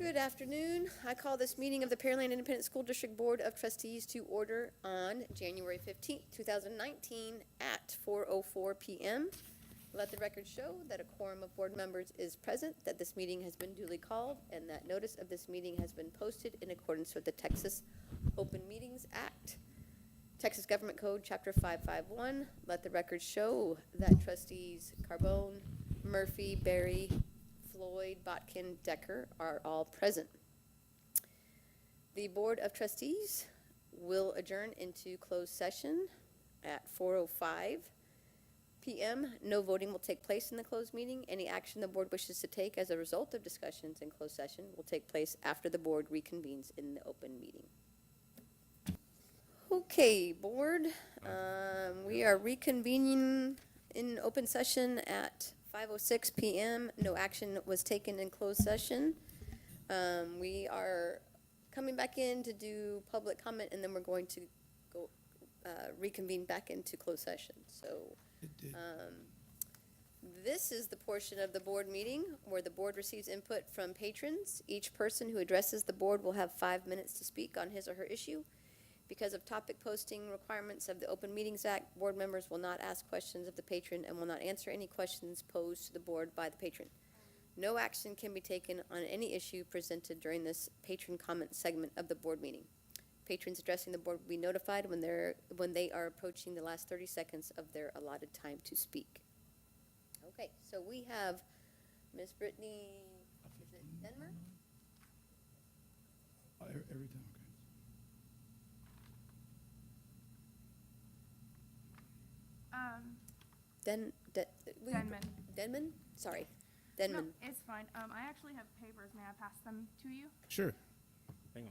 Good afternoon. I call this meeting of the Pearland Independent School District Board of Trustees to order on January 15th, 2019 at 4:04 p.m. Let the record show that a quorum of board members is present, that this meeting has been duly called, and that notice of this meeting has been posted in accordance with the Texas Open Meetings Act. Texas Government Code, Chapter 551. Let the record show that trustees Carbone, Murphy, Berry, Floyd, Botkin, Decker are all present. The Board of Trustees will adjourn into closed session at 4:05 p.m. No voting will take place in the closed meeting. Any action the board wishes to take as a result of discussions in closed session will take place after the board reconvenes in the open meeting. Okay, board, we are reconvening in open session at 5:06 p.m. No action was taken in closed session. We are coming back in to do public comment, and then we're going to go reconvene back into closed session. So this is the portion of the board meeting where the board receives input from patrons. Each person who addresses the board will have 5 minutes to speak on his or her issue. Because of topic posting requirements of the Open Meetings Act, board members will not ask questions of the patron and will not answer any questions posed to the board by the patron. No action can be taken on any issue presented during this patron comment segment of the board meeting. Patrons addressing the board will be notified when they are approaching the last 30 seconds of their allotted time to speak. Okay, so we have Ms. Brittany, is it Denver? Every time, okay. Denman. Denman? Sorry, Denman. No, it's fine. I actually have papers. May I pass them to you? Sure. Hang on.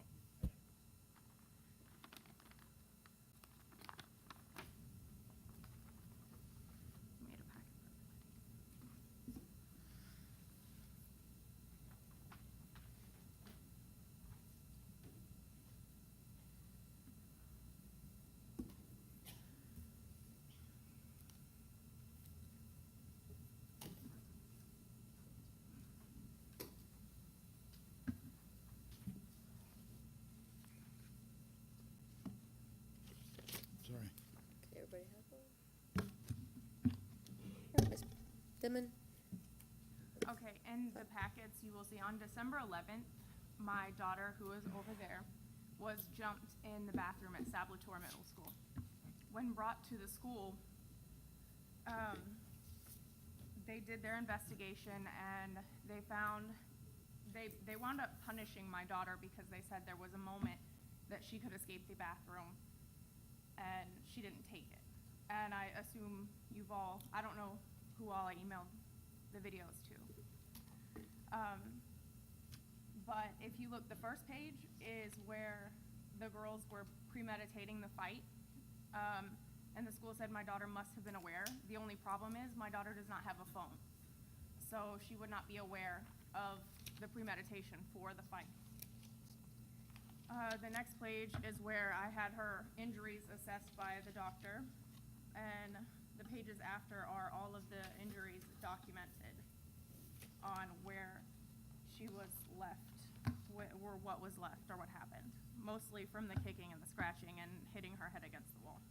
Made a packet. Sorry. Okay, everybody have one? Here, Ms. Denman? Okay, in the packets, you will see on December 11th, my daughter, who is over there, was jumped in the bathroom at Sablator Middle School. When brought to the school, they did their investigation and they found, they wound up punishing my daughter because they said there was a moment that she could escape the bathroom and she didn't take it. And I assume you've all, I don't know who all I emailed the videos to. But if you look, the first page is where the girls were premeditating the fight. And the school said my daughter must have been aware. The only problem is my daughter does not have a phone. So she would not be aware of the premeditation for the fight. The next page is where I had her injuries assessed by the doctor. And the pages after are all of the injuries documented on where she was left, or what was left, or what happened. Mostly from the kicking and the scratching and hitting her head against the wall.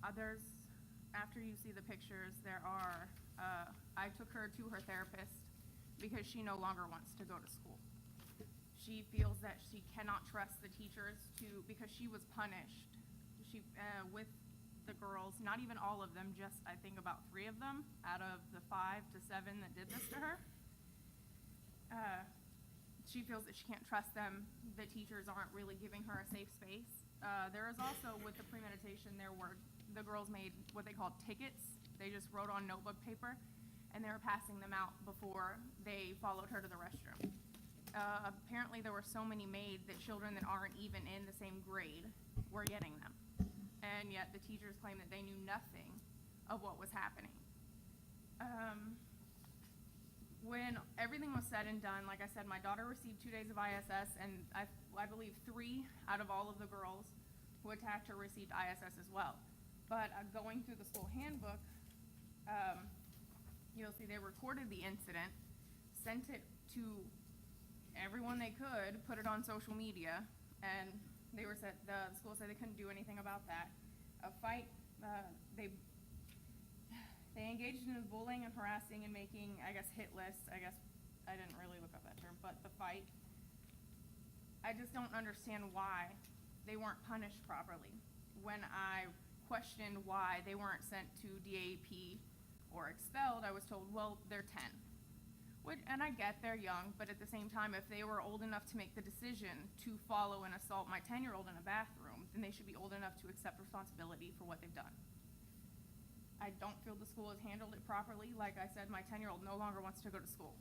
Others, after you see the pictures, there are, I took her to her therapist because she no longer wants to go to school. She feels that she cannot trust the teachers because she was punished. With the girls, not even all of them, just I think about 3 of them out of the 5 to 7 that did this to her. She feels that she can't trust them. The teachers aren't really giving her a safe space. There is also, with the premeditation, the girls made what they called tickets. They just wrote on notebook paper, and they were passing them out before they followed her to the restroom. Apparently there were so many made that children that aren't even in the same grade were getting them. And yet the teachers claim that they knew nothing of what was happening. When everything was said and done, like I said, my daughter received 2 days of ISS, and I believe 3 out of all of the girls who attacked her received ISS as well. But going through the school handbook, you'll see they recorded the incident, sent it to everyone they could, put it on social media, and the school said they couldn't do anything about that. A fight, they engaged in bullying and harassing and making, I guess, hit lists. I guess I didn't really look up that term, but the fight. I just don't understand why they weren't punished properly. When I questioned why they weren't sent to DAP or expelled, I was told, well, they're 10. And I get they're young, but at the same time, if they were old enough to make the decision to follow and assault my 10-year-old in a bathroom, then they should be old enough to accept responsibility for what they've done. I don't feel the school has handled it properly. Like I said, my 10-year-old no longer wants to go to school.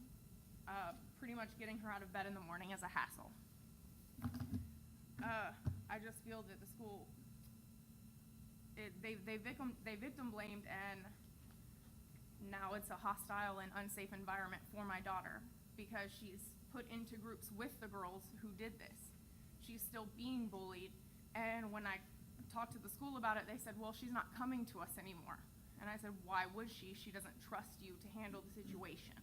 Pretty much getting her out of bed in the morning is a hassle. I just feel that the school, they victim blamed, and now it's a hostile and unsafe environment for my daughter because she's put into groups with the girls who did this. She's still being bullied, and when I talked to the school about it, they said, well, she's not coming to us anymore. And I said, why would she? She doesn't trust you to handle the situation.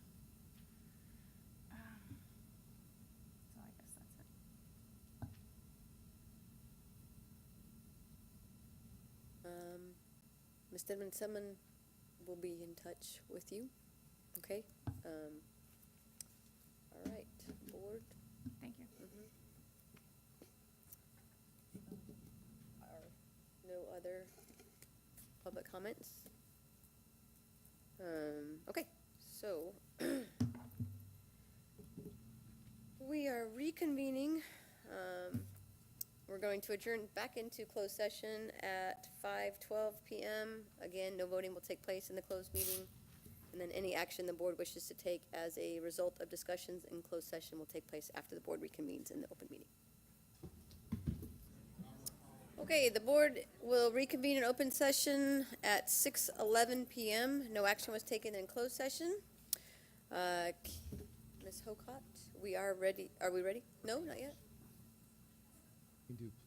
So I guess that's it. Ms. Denman, someone will be in touch with you, okay? All right, board. Thank you. No other public comments? Okay, so we are reconvening. We're going to adjourn back into closed session at 5:12 PM. Again, no voting will take place in the closed meeting. And then any action the board wishes to take as a result of discussions in closed session will take place after the board reconvenes in the open meeting. Okay, the board will reconvene in open session at 6:11 PM. No action was taken in closed session. Ms. Hocott, we are ready. Are we ready? No, not yet.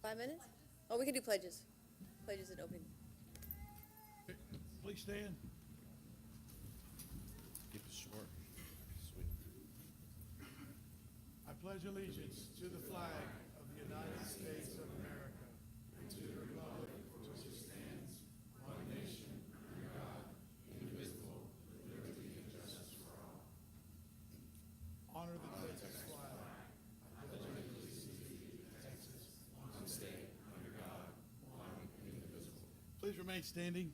5 minutes? Oh, we can do pledges. Pledges in open. Please stand. Keep it short. Sweet. I pledge allegiance to the flag of the United States of America and to the republic for which it stands, one nation, under God, indivisible, with liberty and justice for all. Honor the Texas flag. I pledge allegiance to Texas, one state, under God, one indivisible. Please remain standing.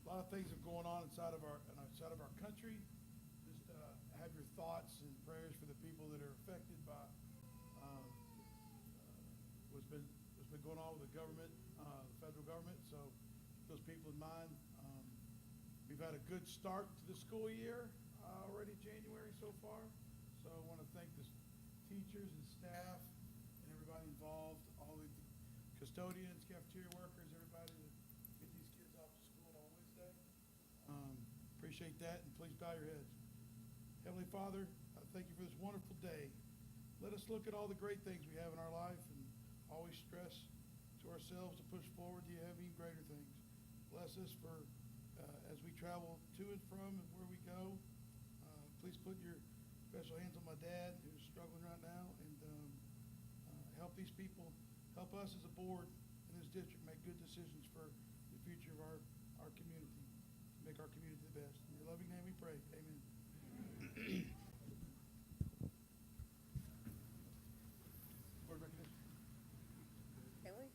A lot of things are going on inside of our country. Just have your thoughts and prayers for the people that are affected by what's been going on with the government, the federal government. So keep those people in mind. We've had a good start to the school year already, January so far. So I want to thank the teachers and staff and everybody involved, all the custodians, cafeteria workers, everybody that get these kids off to school on Wednesday. Appreciate that, and please bow your heads. Heavenly Father, I thank you for this wonderful day. Let us look at all the great things we have in our life and always stress to ourselves to push forward. You have even greater things. Bless us for as we travel to and from and where we go. Please put your special hands on my dad who's struggling right now, and help these people, help us as a board in this district make good decisions for the future of our community, to make our community the best. In your loving name we pray, amen. Board recognition. Kelly?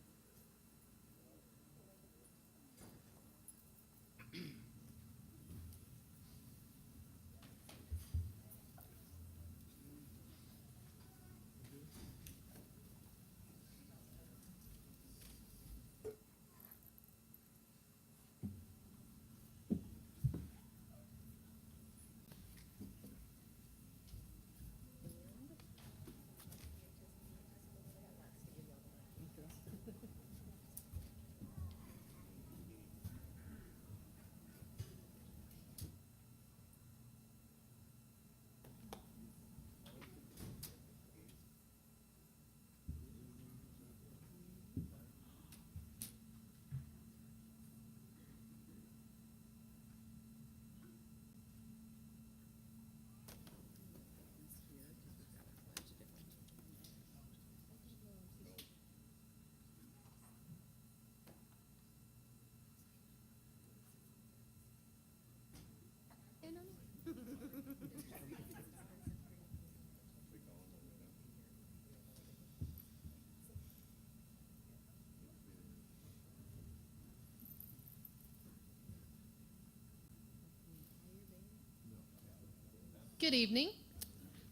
Good evening.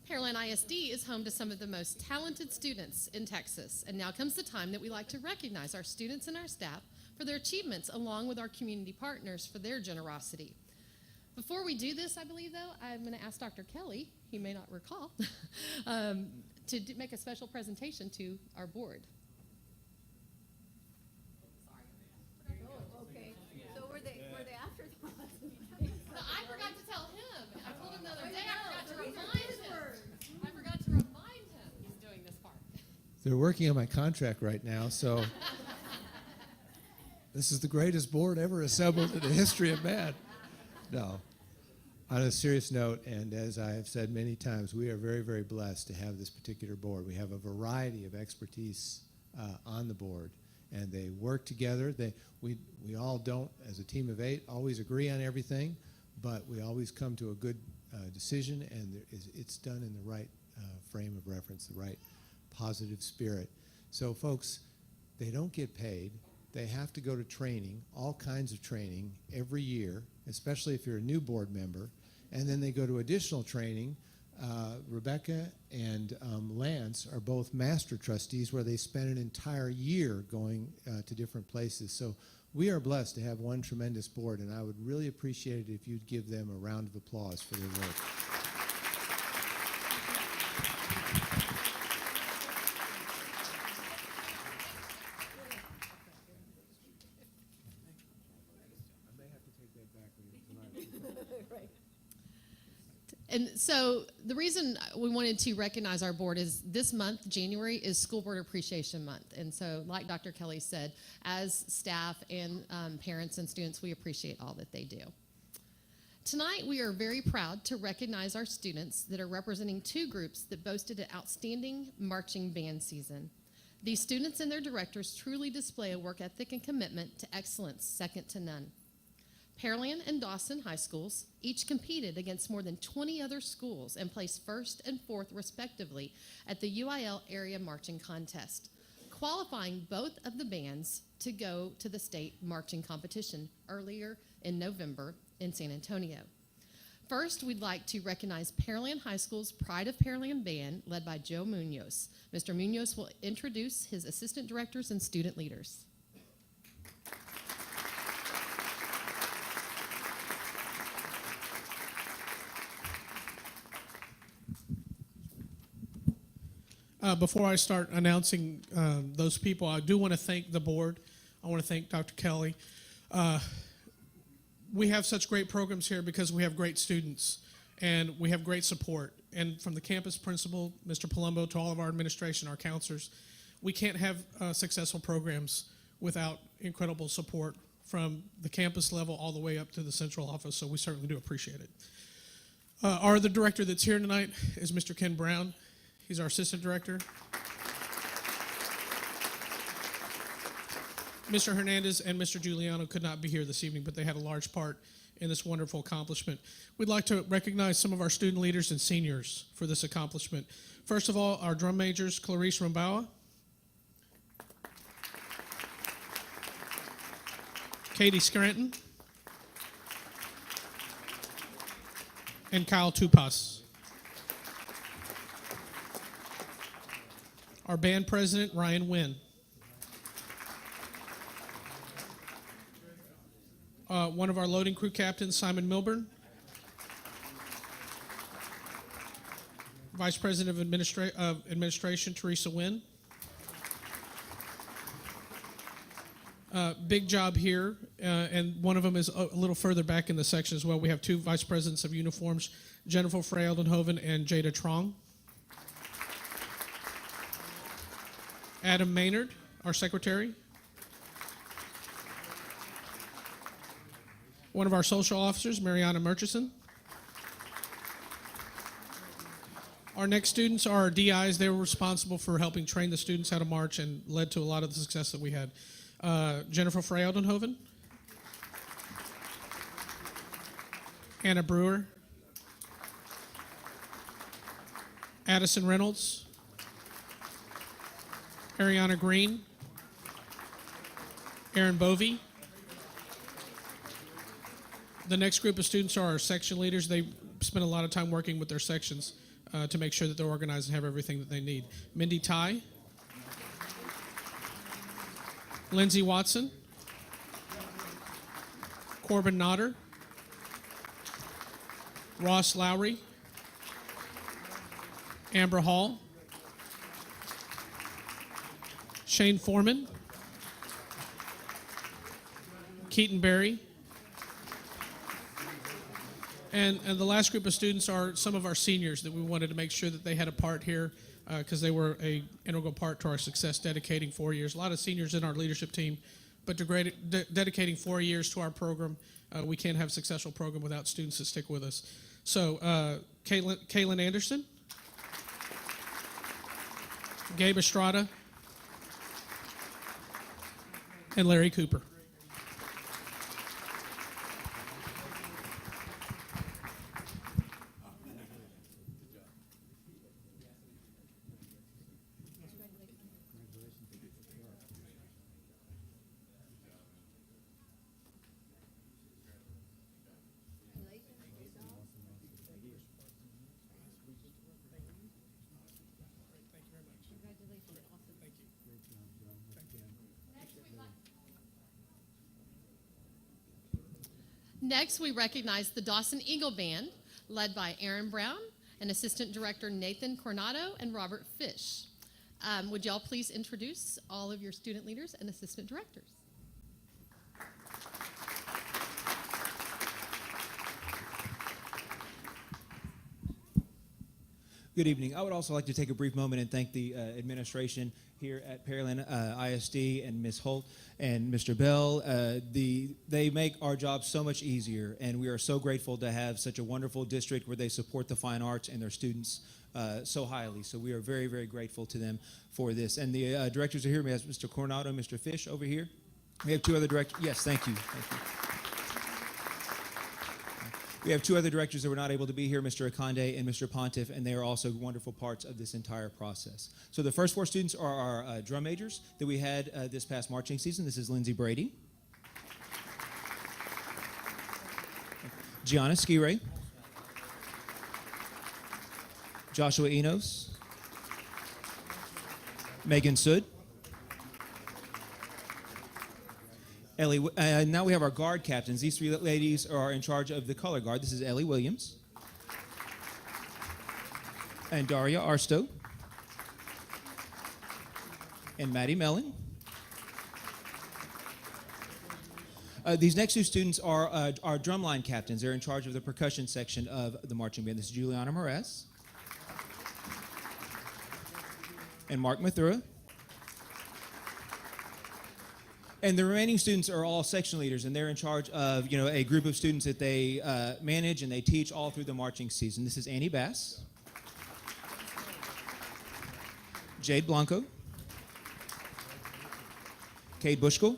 Pearland ISD is home to some of the most talented students in Texas, and now comes the time that we like to recognize our students and our staff for their achievements, along with our community partners for their generosity. Before we do this, I believe, though, I'm going to ask Dr. Kelly, he may not recall, to make a special presentation to our board. Oh, okay. So were they afterthoughts? I forgot to tell him. I told him the other day. I forgot to remind him he's doing this part. They're working on my contract right now, so this is the greatest board ever assembled in the history of man. No. On a serious note, and as I have said many times, we are very, very blessed to have this particular board. We have a variety of expertise on the board, and they work together. We all don't, as a team of 8, always agree on everything, but we always come to a good decision, and it's done in the right frame of reference, the right positive spirit. So, folks, they don't get paid. They have to go to training, all kinds of training, every year, especially if you're a new board member. And then they go to additional training. Rebecca and Lance are both master trustees, where they spend an entire year going to different places. So we are blessed to have one tremendous board, and I would really appreciate it if you'd give them a round of applause for their work. And so the reason we wanted to recognize our board is this month, January, is School Board Appreciation Month. And so, like Dr. Kelly said, as staff and parents and students, we appreciate all that they do. Tonight, we are very proud to recognize our students that are representing 2 groups that boasted an outstanding marching band season. These students and their directors truly display a work ethic and commitment to excellence second to none. Pearland and Dawson high schools each competed against more than 20 other schools and placed 1st and 4th respectively at the UIL area marching contest, qualifying both of the bands to go to the state marching competition earlier in November in San Antonio. First, we'd like to recognize Pearland High School's Pride of Pearland Band, led by Joe Munoz. Mr. Munoz will introduce his assistant directors and student leaders. Before I start announcing those people, I do want to thank the board. I want to thank Dr. Kelly. We have such great programs here because we have great students and we have great support. And from the campus principal, Mr. Palumbo, to all of our administration, our counselors, we can't have successful programs without incredible support from the campus level all the way up to the central office, so we certainly do appreciate it. Our other director that's here tonight is Mr. Ken Brown. He's our assistant director. Mr. Hernandez and Mr. Giuliano could not be here this evening, but they had a large part in this wonderful accomplishment. We'd like to recognize some of our student leaders and seniors for this accomplishment. First of all, our drum majors, Clarice Rambawa, Katie Scranton, and Kyle Tupas. Our band president, Ryan Wynn. One of our loading crew captains, Simon Milburn. Vice President of Administration, Teresa Wynn. Big job here, and one of them is a little further back in the section as well. We have 2 Vice Presidents of Uniforms, Jennifer Frey-Eldenhoven and Jada Trong. Adam Maynard, our secretary. One of our social officers, Mariana Murchison. Our next students are our DIs. They were responsible for helping train the students how to march and led to a lot of the success that we had. Jennifer Frey-Eldenhoven. Anna Brewer. Addison Reynolds, Ariana Green, Aaron Bovey. The next group of students are our section leaders. They spend a lot of time working with their sections to make sure that they're organized and have everything that they need. Mindy Ty, Lindsay Watson, Corbin Nodder, Ross Lowry, Amber Hall, Shane Foreman, Keaton Berry, and the last group of students are some of our seniors that we wanted to make sure that they had a part here because they were a integral part to our success, dedicating 4 years. A lot of seniors in our leadership team, but dedicating 4 years to our program, we can't have a successful program without students that stick with us. So Kaylin Anderson, Gabe Estrada, and Larry Cooper. Next, we recognize the Dawson Eagle Band, led by Aaron Brown and Assistant Director Nathan Coronado and Robert Fish. Would y'all please introduce all of your student leaders and assistant directors? Good evening. I would also like to take a brief moment and thank the administration here at Pearland ISD and Ms. Holt and Mr. Bell. They make our job so much easier, and we are so grateful to have such a wonderful district where they support the fine arts and their students so highly. So we are very, very grateful to them for this. And the directors are here. We have Mr. Coronado and Mr. Fish over here. We have two other directors. Yes, thank you. Thank you. We have two other directors that were not able to be here, Mr. Akande and Mr. Pontiff, and they are also wonderful parts of this entire process. So the first four students are our drum majors that we had this past marching season. This is Lindsay Brady, Gianna Skire, Joshua Enos, Megan Sood, Ellie, now we have our guard captains. These three ladies are in charge of the color guard. This is Ellie Williams and Daria Arsto and Maddie Mellon. These next two students are our drumline captains. They're in charge of the percussion section of the marching band. This is Juliana Moraz and Mark Mathura. And the remaining students are all section leaders, and they're in charge of, a group of students that they manage and they teach all through the marching season. This is Annie Bass, Jade Blanco, Cade Bushkill,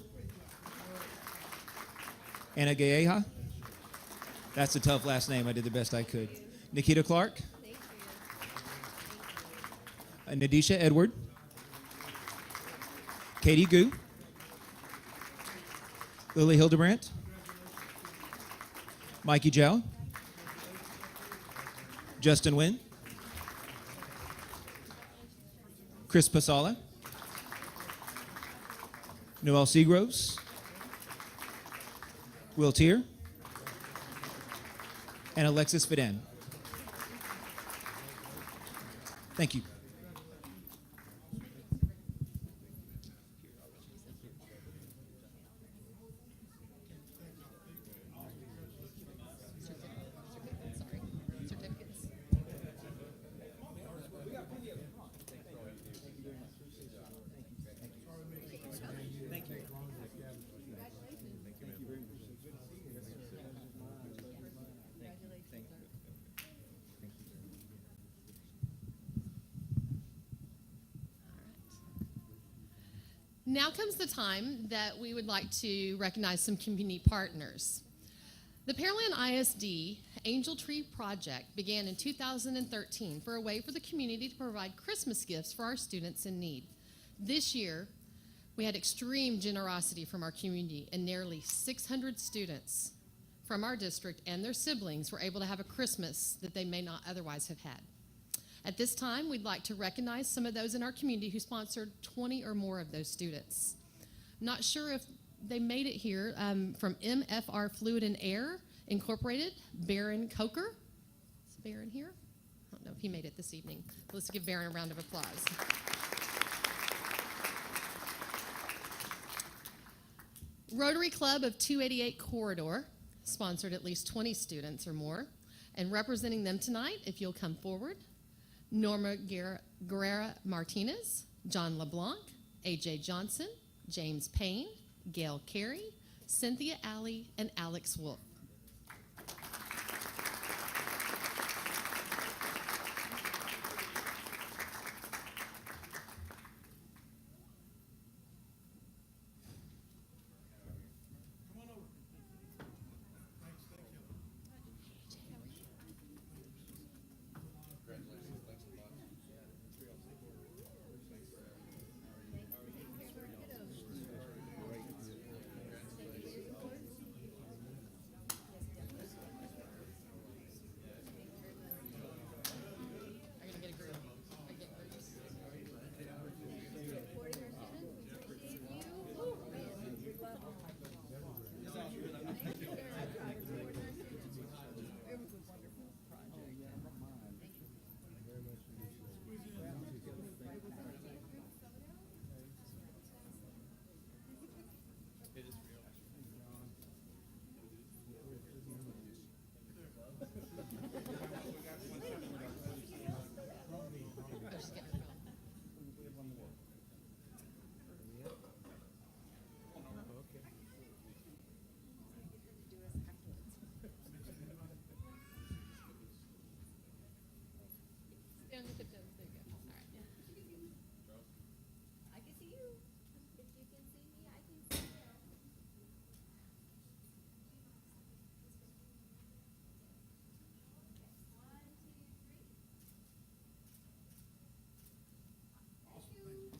Anna Gaeha. That's a tough last name. I did the best I could. Nikita Clark, Nadisha Edward, Katie Gu, Lily Hildebrandt, Mikey Zhao, Justin Nguyen, Chris Pasala, Noel Seagroves, Will Tier, and Alexis Fidan. Thank you. Now comes the time that we would like to recognize some community partners. The Pearland ISD Angel Tree Project began in 2013 for a way for the community to provide Christmas gifts for our students in need. This year, we had extreme generosity from our community, and nearly 600 students from our district and their siblings were able to have a Christmas that they may not otherwise have had. At this time, we'd like to recognize some of those in our community who sponsored 20 or more of those students. Not sure if they made it here, from MFR Fluid and Air Incorporated, Baron Coker. Is Baron here? I don't know if he made it this evening. Let's give Baron a round of applause. Rotary Club of 288 Corridor sponsored at least 20 students or more. And representing them tonight, if you'll come forward, Norma Guerrera Martinez, John LeBlanc, AJ Johnson, James Payne, Gail Carey, Cynthia Alley, and Alex Wolf. Come on over. Thanks, thank you. Are you gonna get a group? Are you getting groups? Oh, she's getting her phone. Stay on the tiptoes. There you go. All right. I can see you. If you can see me, I can see you.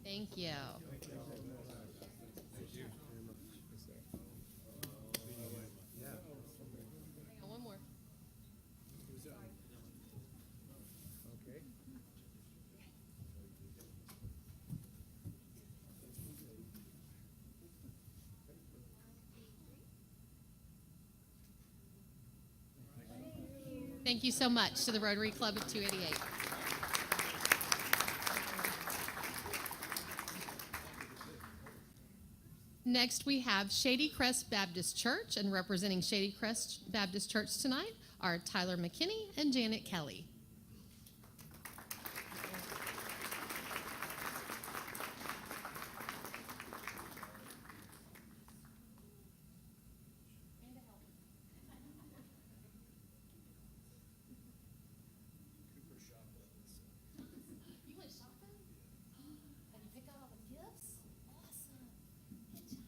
Thank you. Hang on, one more. Thank you so much to the Rotary Club of 288. Next, we have Shady Crest Baptist Church, and representing Shady Crest Baptist Church tonight are Tyler McKinney and Janet Kelly. You went shopping? Have you picked out all the gifts? Awesome. Good job.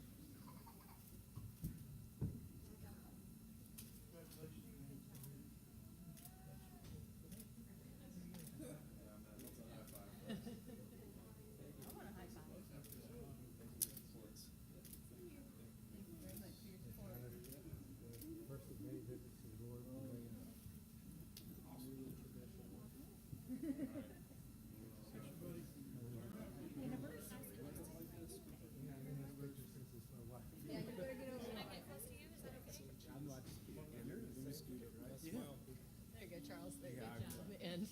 There you go, Charles. There you go. On the end.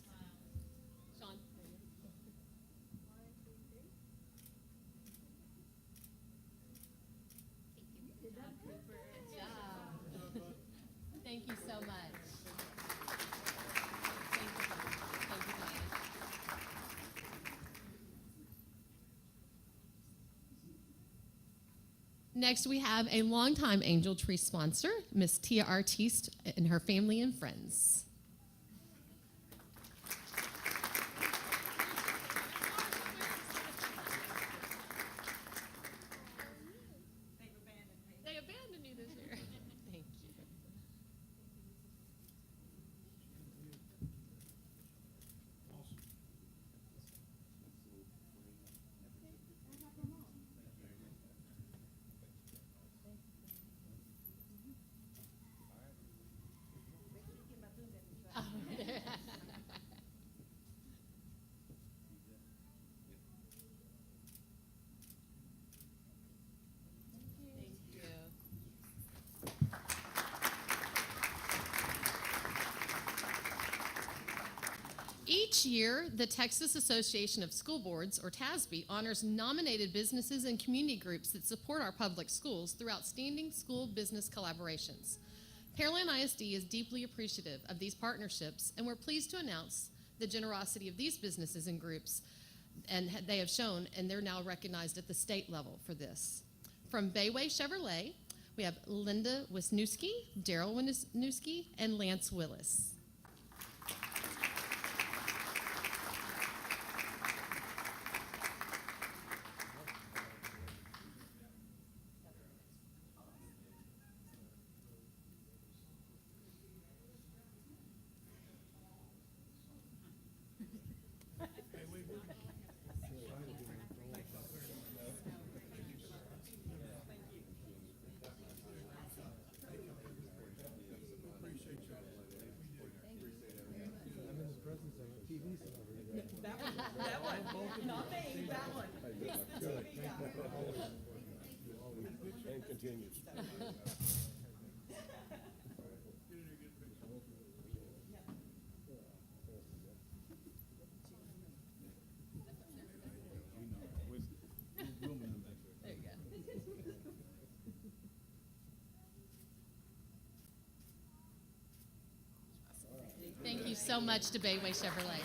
Sean. There you go. Good job. Thank you so much. Thank you. Thank you, Diane. Next, we have a longtime Angel Tree sponsor, Miss Tia Artiste, and her family and friends. They abandoned you this year. Thank you. Each year, the Texas Association of School Boards, or TASB, honors nominated businesses and community groups that support our public schools through outstanding school business collaborations. Pearland ISD is deeply appreciative of these partnerships, and we're pleased to announce the generosity of these businesses and groups, and they have shown, and they're now recognized at the state level for this. From Bayway Chevrolet, we have Linda Wisniewski, Daryl Wisniewski, and Lance Willis. And continues. Thank you so much to Bayway Chevrolet.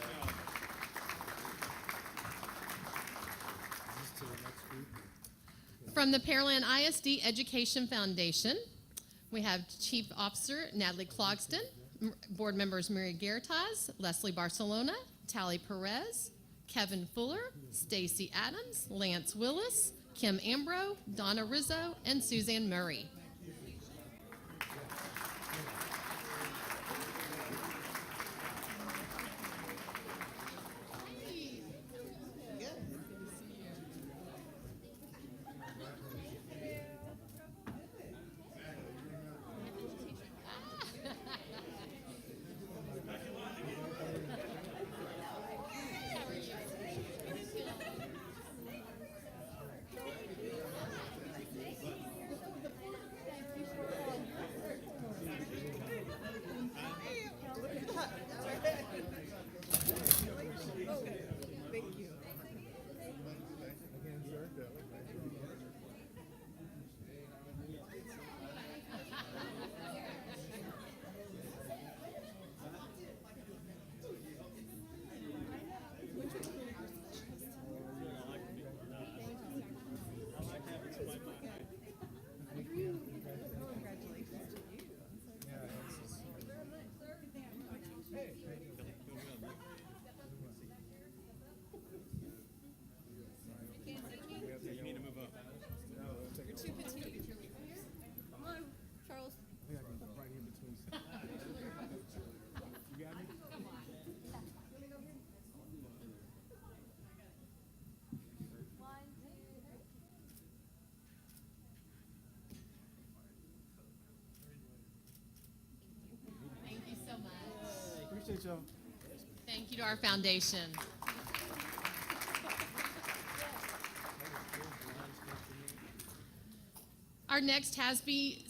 From the Pearland ISD Education Foundation, we have Chief Officer Natalie Clogston, board members Mary Gertaz, Leslie Barcelona, Tally Perez, Kevin Fuller, Stacy Adams, Lance Willis, Kim Ambro, Donna Rizzo, and Suzanne Murray. Come on, Charles. Thank you so much. Appreciate y'all. Thank you to our foundation. Our next TASB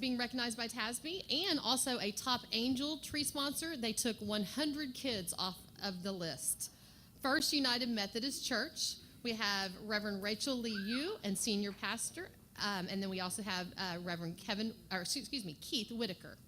being recognized by TASB, and also a top Angel Tree sponsor. They took 100 kids off of the list. First United Methodist Church, we have Reverend Rachel Lee Yu and senior pastor, and then we also have Reverend Keith Whitaker.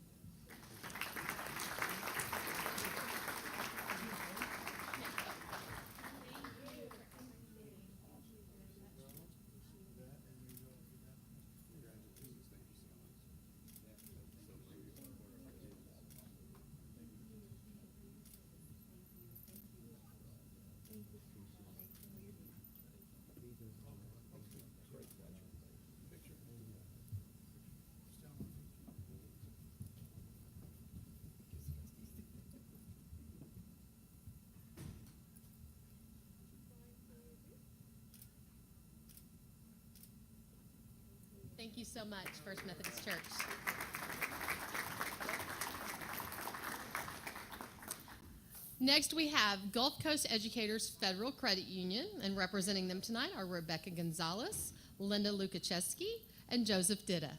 Thank you so much, First Methodist Church. Next, we have Gulf Coast Educators Federal Credit Union, and representing them tonight are Rebecca Gonzalez, Linda Lukacheski, and Joseph Ditta.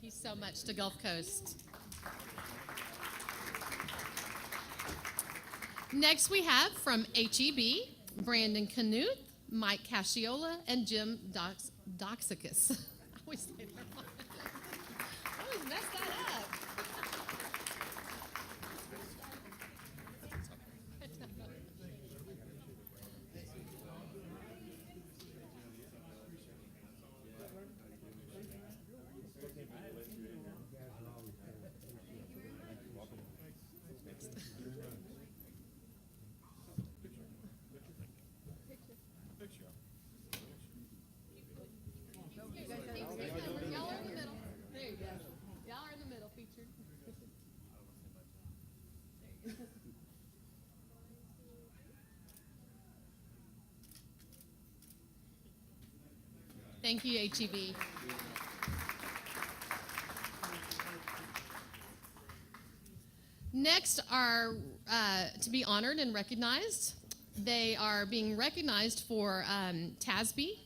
Thank you so much to Gulf Coast. Next, we have from HEB, Brandon Knuth, Mike Casciola, and Jim Doxicus. I always say that wrong. I always mess that up. Y'all are in the middle. There you go. Y'all are in the middle, featured. There you go. Thank you, HEB. Next are to be honored and recognized. They are being recognized for TASB,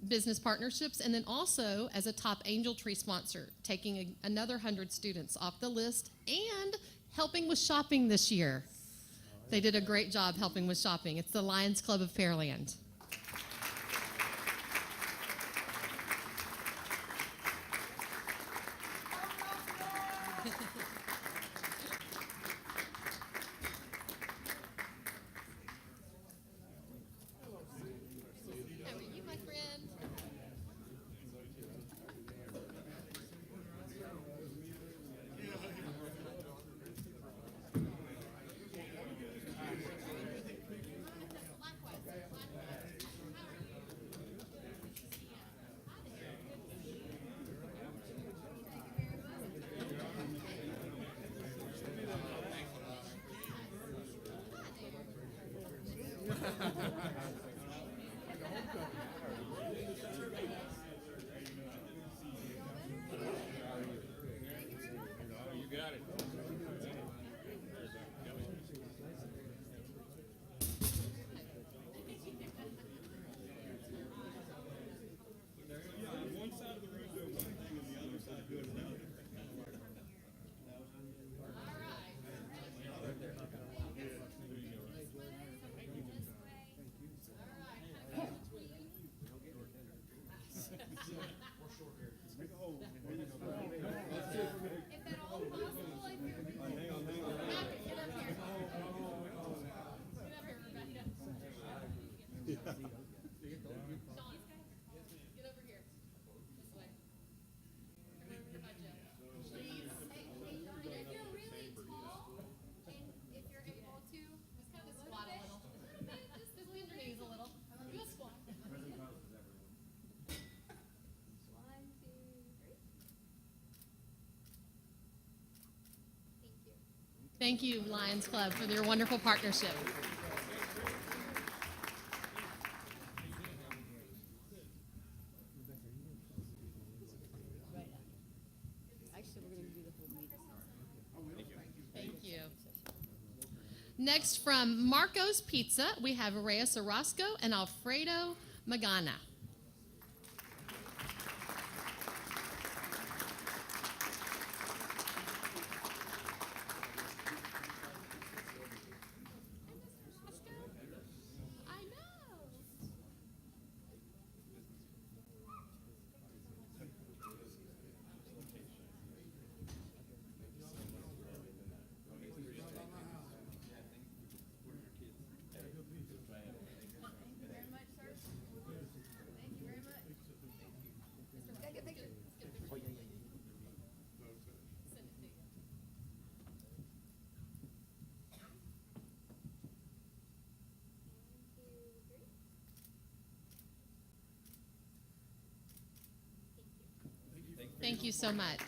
business partnerships, and then also as a top Angel Tree sponsor, taking another 100 students off the list and helping with shopping this year. They did a great job helping with shopping. It's the Lions Club of Pearland. How are you, my friend? Get over here. This way. Come over here by Joe. Please. If you're really tall, and if you're able to, Just kind of squat a little. Just bend your knees a little. Do a squat. one, two, three. Thank you. Thank you, Lions Club, for your wonderful partnership. Thank you. Next, from Marco's Pizza, we have Reyes Orozco and Alfredo Magana. I know. Take a picture. Thank you so much.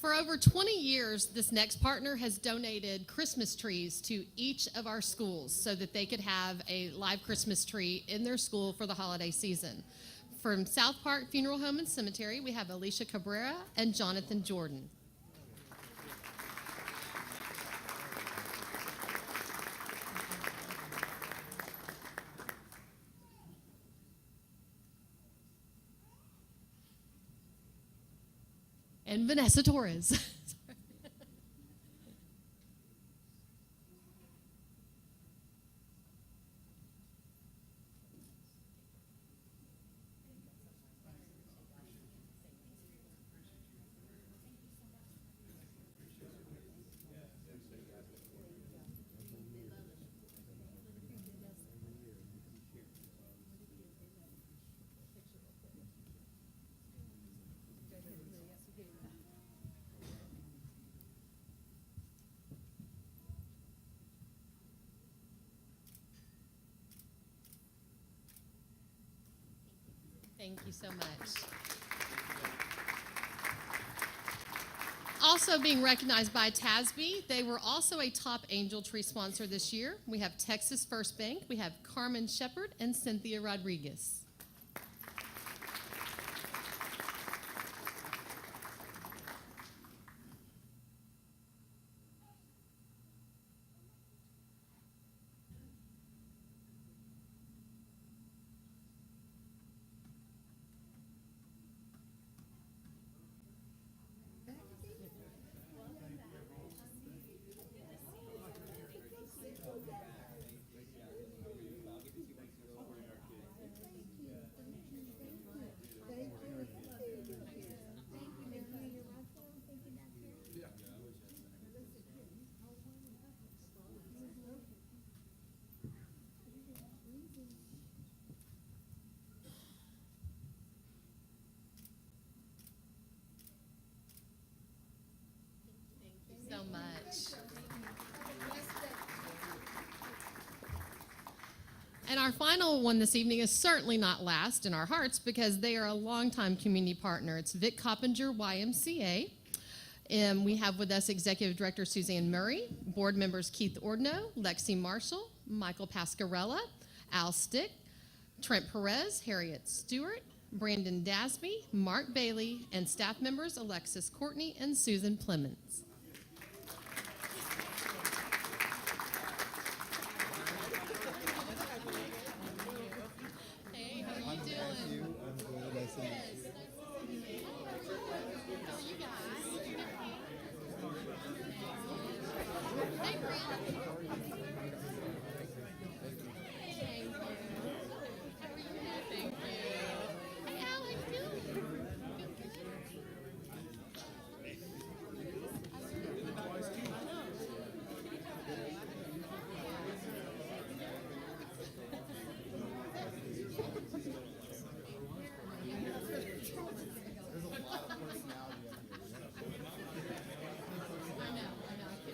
For over 20 years, this next partner has donated Christmas trees to each of our schools so that they could have a live Christmas tree in their school for the holiday season. From South Park Funeral Home and Cemetery, we have Alicia Cabrera and Jonathan Jordan. And Vanessa Torres. Thank you so much. Also being recognized by TASB, they were also a top Angel Tree sponsor this year. We have Texas First Bank, we have Carmen Shepard, and Cynthia Rodriguez. So much. And our final one this evening is certainly not last in our hearts because they are a longtime community partner. It's Vic Coppinger YMCA. And we have with us Executive Director Suzanne Murray, board members Keith Ordno, Lexi Marshall, Michael Pascarella, Al Stick, Trent Perez, Harriet Stewart, Brandon Dasby, Mark Bailey, and staff members Alexis Courtney and Susan Plemons. Hey, how are you doing? Hey, Brandon. Thank you. How are you? Thank you. Hey, Al, how you doing? I know. I can feel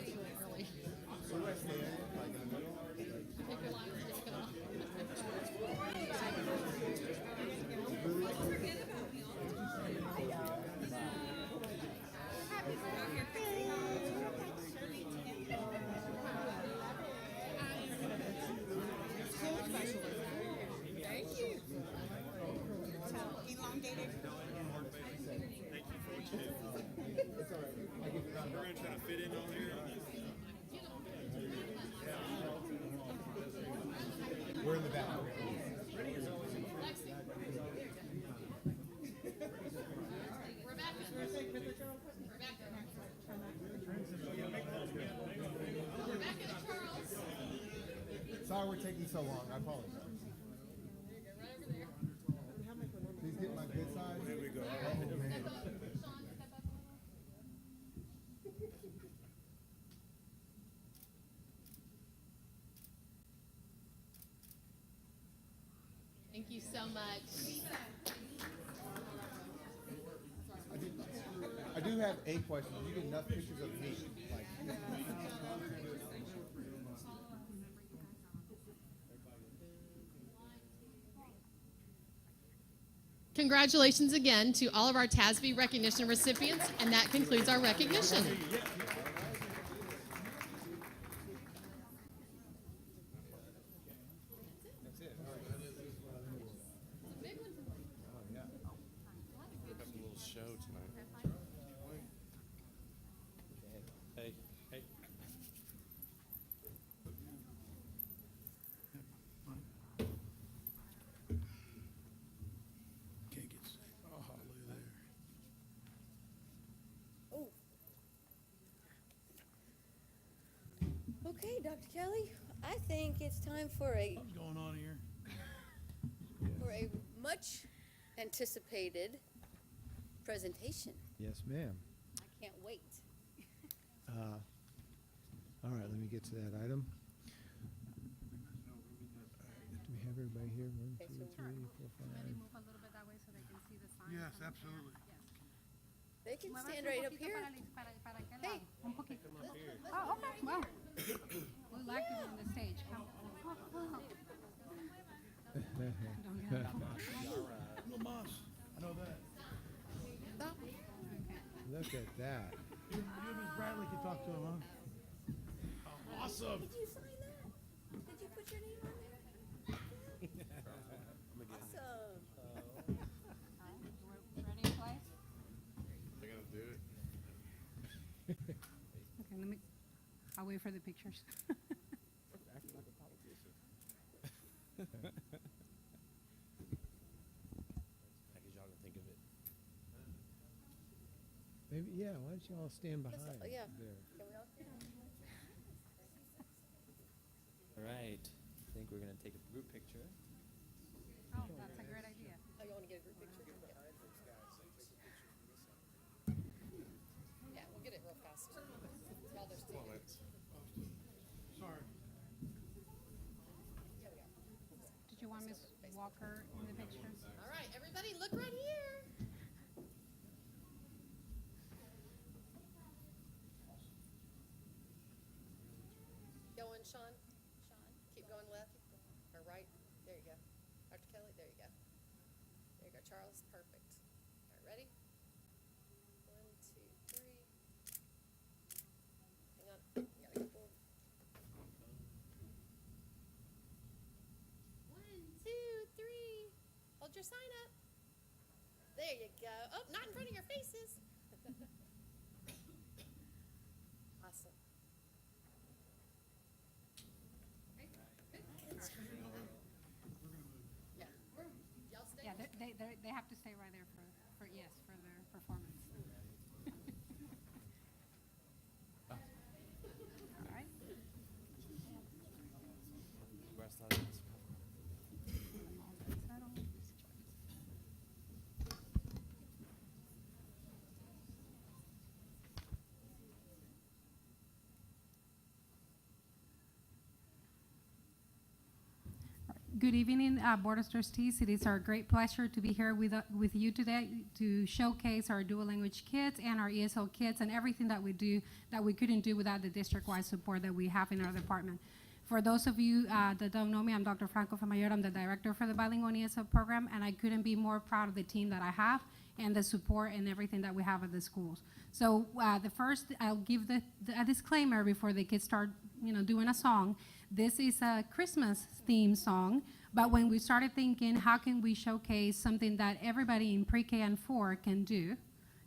it really. Take your line, just go. We're in the back. Sorry we're taking so long. I apologize. Please get my good side. There we go. Oh, man. Thank you so much. I do have a question. Did you get enough pictures of me? Like, Congratulations again to all of our TASB recognition recipients, and that concludes our recognition. Can't get sick. Oh, look at there. Okay, Dr. Kelly, I think it's time for What's going on here? a much anticipated presentation. Yes, ma'am. I can't wait. All right, let me get to that item. Do we have everybody here? One, Okay, two, so- three, four, five. Maybe move a little bit that way so they can see the sign. Yes, absolutely. They can Muévase stand un right up poquito here. para aquel Hey. lado, un poquito. Oh, okay, well. We like you on the stage. Come. Don't get up. Lamas, I know that. Look at that. You and Ms. Bradley can talk to him, huh? Oh, awesome. Did you sign that? Did you put your name on there? Awesome. We're ready to play? They're gonna do it. Okay, let me, I'll wait for the pictures. How did y'all think of it? Maybe, yeah, why don't you all stand Let's- behind yeah. there? Can we all stand? All right, I think we're gonna take a group picture. Oh, that's a great idea. Oh, you want to get a group picture? Yeah, we'll get it real fast. While they're standing. Sorry. There we go. Did you want Miss Walker in the pictures? All right, everybody, look right here. Going, Sean. Keep going left or right. There you go. Dr. Kelly, there you go. There you go, Charles. Perfect. All right, ready? 1, 2, 3. Hang on. Got a couple. 1, 2, 3. Hold your sign up. There you go. Oh, not in front of your faces. Awesome. Yeah. Y'all stay. Yeah, they have to stay right there for yes, for their performance. All right. Rest on this. Good evening, Board of Trustees. It is our great pleasure to be here with you today to showcase our dual language kids and our ESL kids and everything that we do that we couldn't do without the district-wide support that we have in our department. For those of you that don't know me, I'm Dr. Franco Famayor. I'm the director for the Bilingual ESL program, and I couldn't be more proud of the team that I have and the support and everything that we have at the schools. So the first, I'll give a disclaimer before the kids start, doing a song. This is a Christmas theme song, but when we started thinking, how can we showcase something that everybody in pre-K and 4 can do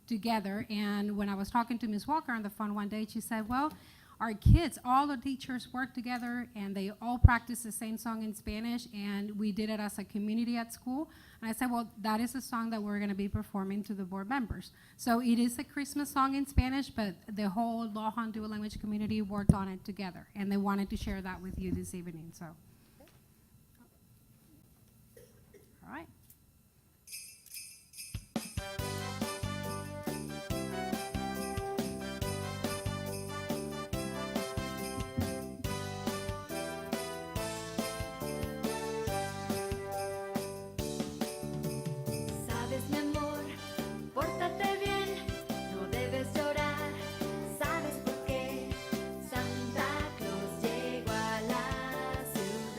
together? And when I was talking to Ms. Walker on the phone one day, she said, well, our kids, all the teachers work together and they all practice the same song in Spanish, and we did it as a community at school. And I said, well, that is a song that we're gonna be performing to the board members. So it is a Christmas song in Spanish, but the whole Lohan dual language community worked on it together, and they wanted to share that with you this evening, so. All right. Sabes, mi amor, pórtate bien, no debes llorar. ¿Sabes por qué? Santa Claus llegó a la ciudad.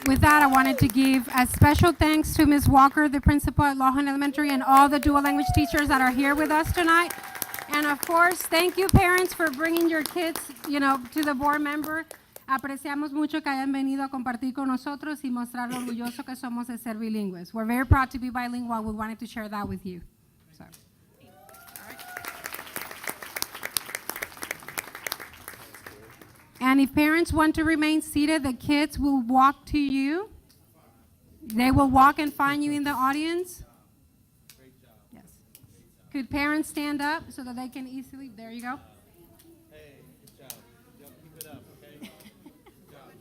With that, I wanted to give a special thanks to Ms. Walker, the principal at Lawhorn Elementary, and all the dual language teachers that are here with us tonight. And of course, thank you parents for bringing your kids, to the board member. Apreciamos mucho que hayan venido a compartir con nosotros y mostrar lo orgulloso que somos de ser bilingües. We're very proud to be bilingual. We wanted to share that with you. So. And if parents want to remain seated, the kids will walk to you. They will walk and find you in the audience. Yes. Could parents stand up so that they can easily, there you go. Hey, good job. Yep, keep it up, okay? Good job.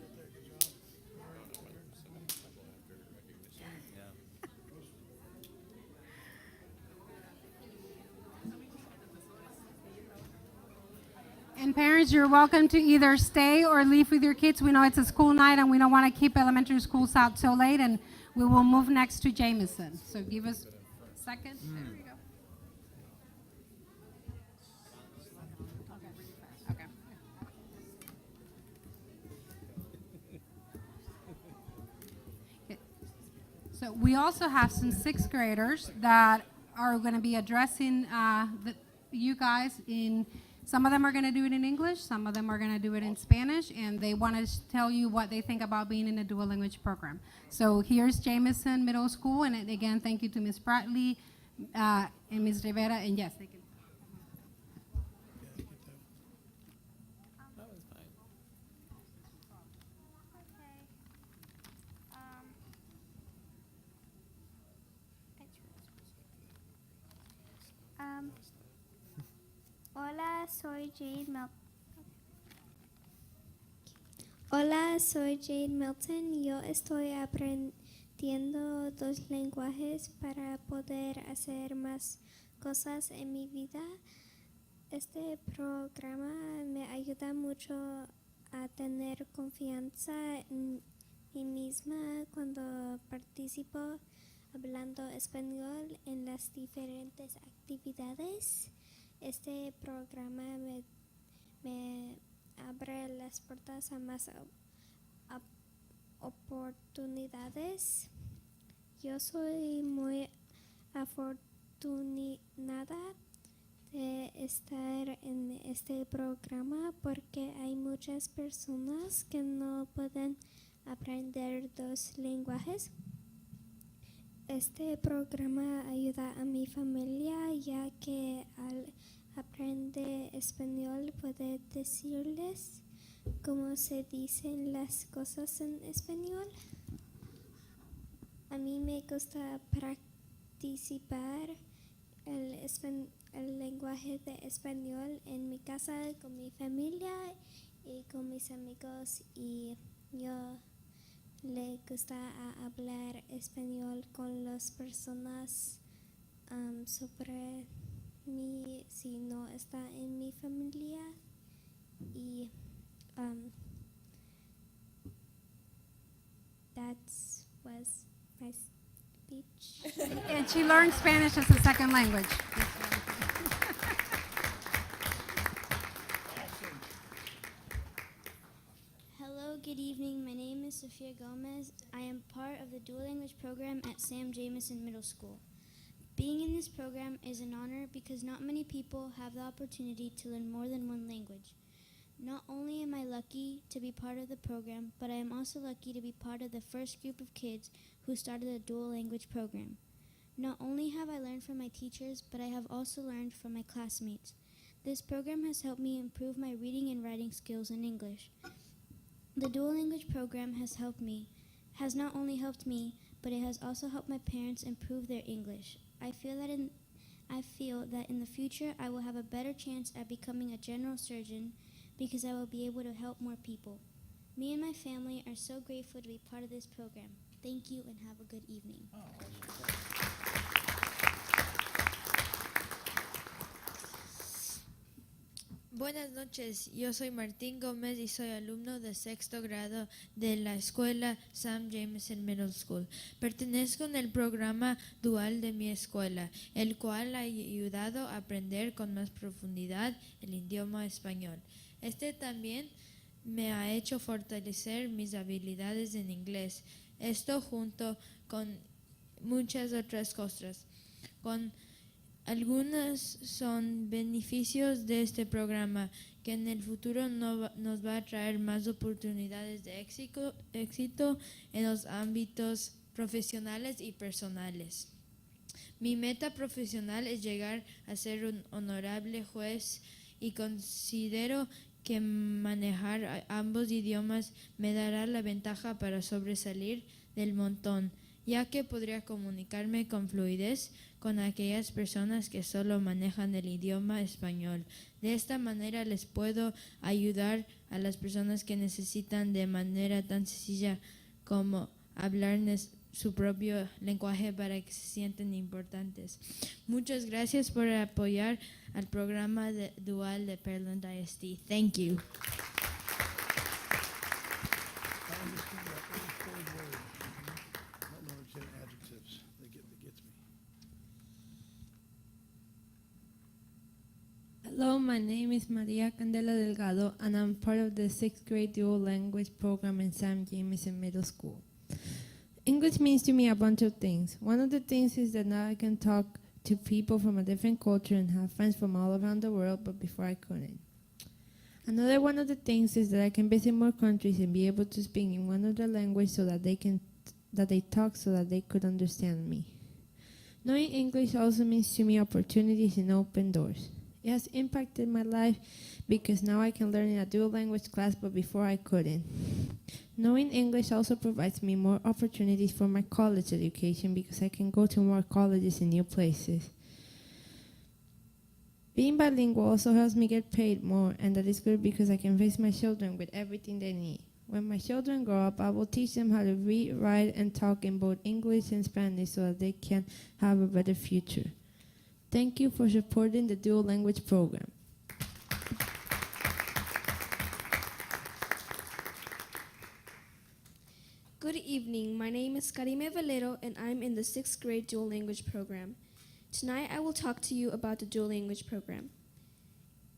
And parents, you're welcome to either stay or leave with your kids. We know it's a school night and we don't want to keep elementary schools out so late, and we will move next to Jameson. So give us a second. There we go. Okay. Okay. So we also have some sixth graders that are going to be addressing you guys in. Some of them are going to do it in English, some of them are going to do it in Spanish, and they want to tell you what they think about being in a dual language program. So here's Jameson Middle School, and again, thank you to Ms. Bradley and Ms. Rivera, and yes, they can. Hola, soy Jade Milton. Hola, soy Jade Milton. Yo estoy aprendiendo dos lenguajes para poder hacer más cosas en mi vida. Este programa me ayuda mucho a tener confianza en mí misma cuando participo hablando español en las diferentes actividades. Este programa me abre las puertas a más oportunidades. Yo soy muy afortunada de estar en este programa porque hay muchas personas que no pueden aprender dos lenguajes. Este programa ayuda a mi familia ya que al aprender español puede decirles cómo se dicen las cosas en español. A mí me gusta participar el lenguaje de español en mi casa con mi familia y con mis amigos, y yo le gusta hablar español con las personas sobre mí si no está en mi familia, y that was my speech. And she learned Spanish as a second language. Hello, good evening. My name is Sofia Gomez. I am part of the dual language program at Sam Jameson Middle School. Being in this program is an honor because not many people have the opportunity to learn more than one language. Not only am I lucky to be part of the program, but I am also lucky to be part of the first group of kids who started the dual language program. Not only have I learned from my teachers, but I have also learned from my classmates. This program has helped me improve my reading and writing skills in English. The dual language program has not only helped me, but it has also helped my parents improve their English. I feel that in the future I will have a better chance at becoming a general surgeon because I will be able to help more people. Me and my family are so grateful to be part of this program. Thank you and have a good evening. Buenas noches, yo soy Martín Gómez y soy alumno de sexto grado de la escuela Sam Jameson Middle School. Pertenezco en el programa dual de mi escuela, el cual ha ayudado a aprender con más profundidad el idioma español. Este también me ha hecho fortalecer mis habilidades en inglés. Esto junto con muchas otras cosas. Con algunos son beneficios de este programa que en el futuro nos va a traer más oportunidades de éxito en los ámbitos profesionales y personales. Mi meta profesional es llegar a ser un honorable juez y considero que manejar ambos idiomas me dará la ventaja para sobresalir del montón, ya que podría comunicarme con fluidez con aquellas personas que solo manejan el idioma español. De esta manera les puedo ayudar a las personas que necesitan de manera tan sencilla como hablar su propio lenguaje para que se sientan importantes. Muchas gracias por apoyar al programa dual de Pearland ISD. Thank you. I understand that every third word. I don't understand adjectives. That gets me. Hello, my name is Maria Candela Delgado, and I'm part of the 6th grade dual language program in Sam Jameson Middle School. English means to me a bunch of things. One of the things is that now I can talk to people from a different culture and have friends from all around the world, but before I couldn't. Another one of the things is that I can visit more countries and be able to speak in one of their language so that they talk so that they could understand me. Knowing English also means to me opportunities and open doors. It has impacted my life because now I can learn in a dual language class, but before I couldn't. Knowing English also provides me more opportunities for my college education because I can go to more colleges in new places. Being bilingual also helps me get paid more, and that is good because I can raise my children with everything they need. When my children grow up, I will teach them how to read, write, and talk in both English and Spanish so that they can have a better future. Thank you for supporting the dual language program. Good evening. My name is Karime Valero, and I'm in the 6th grade dual language program. Tonight, I will talk to you about the dual language program.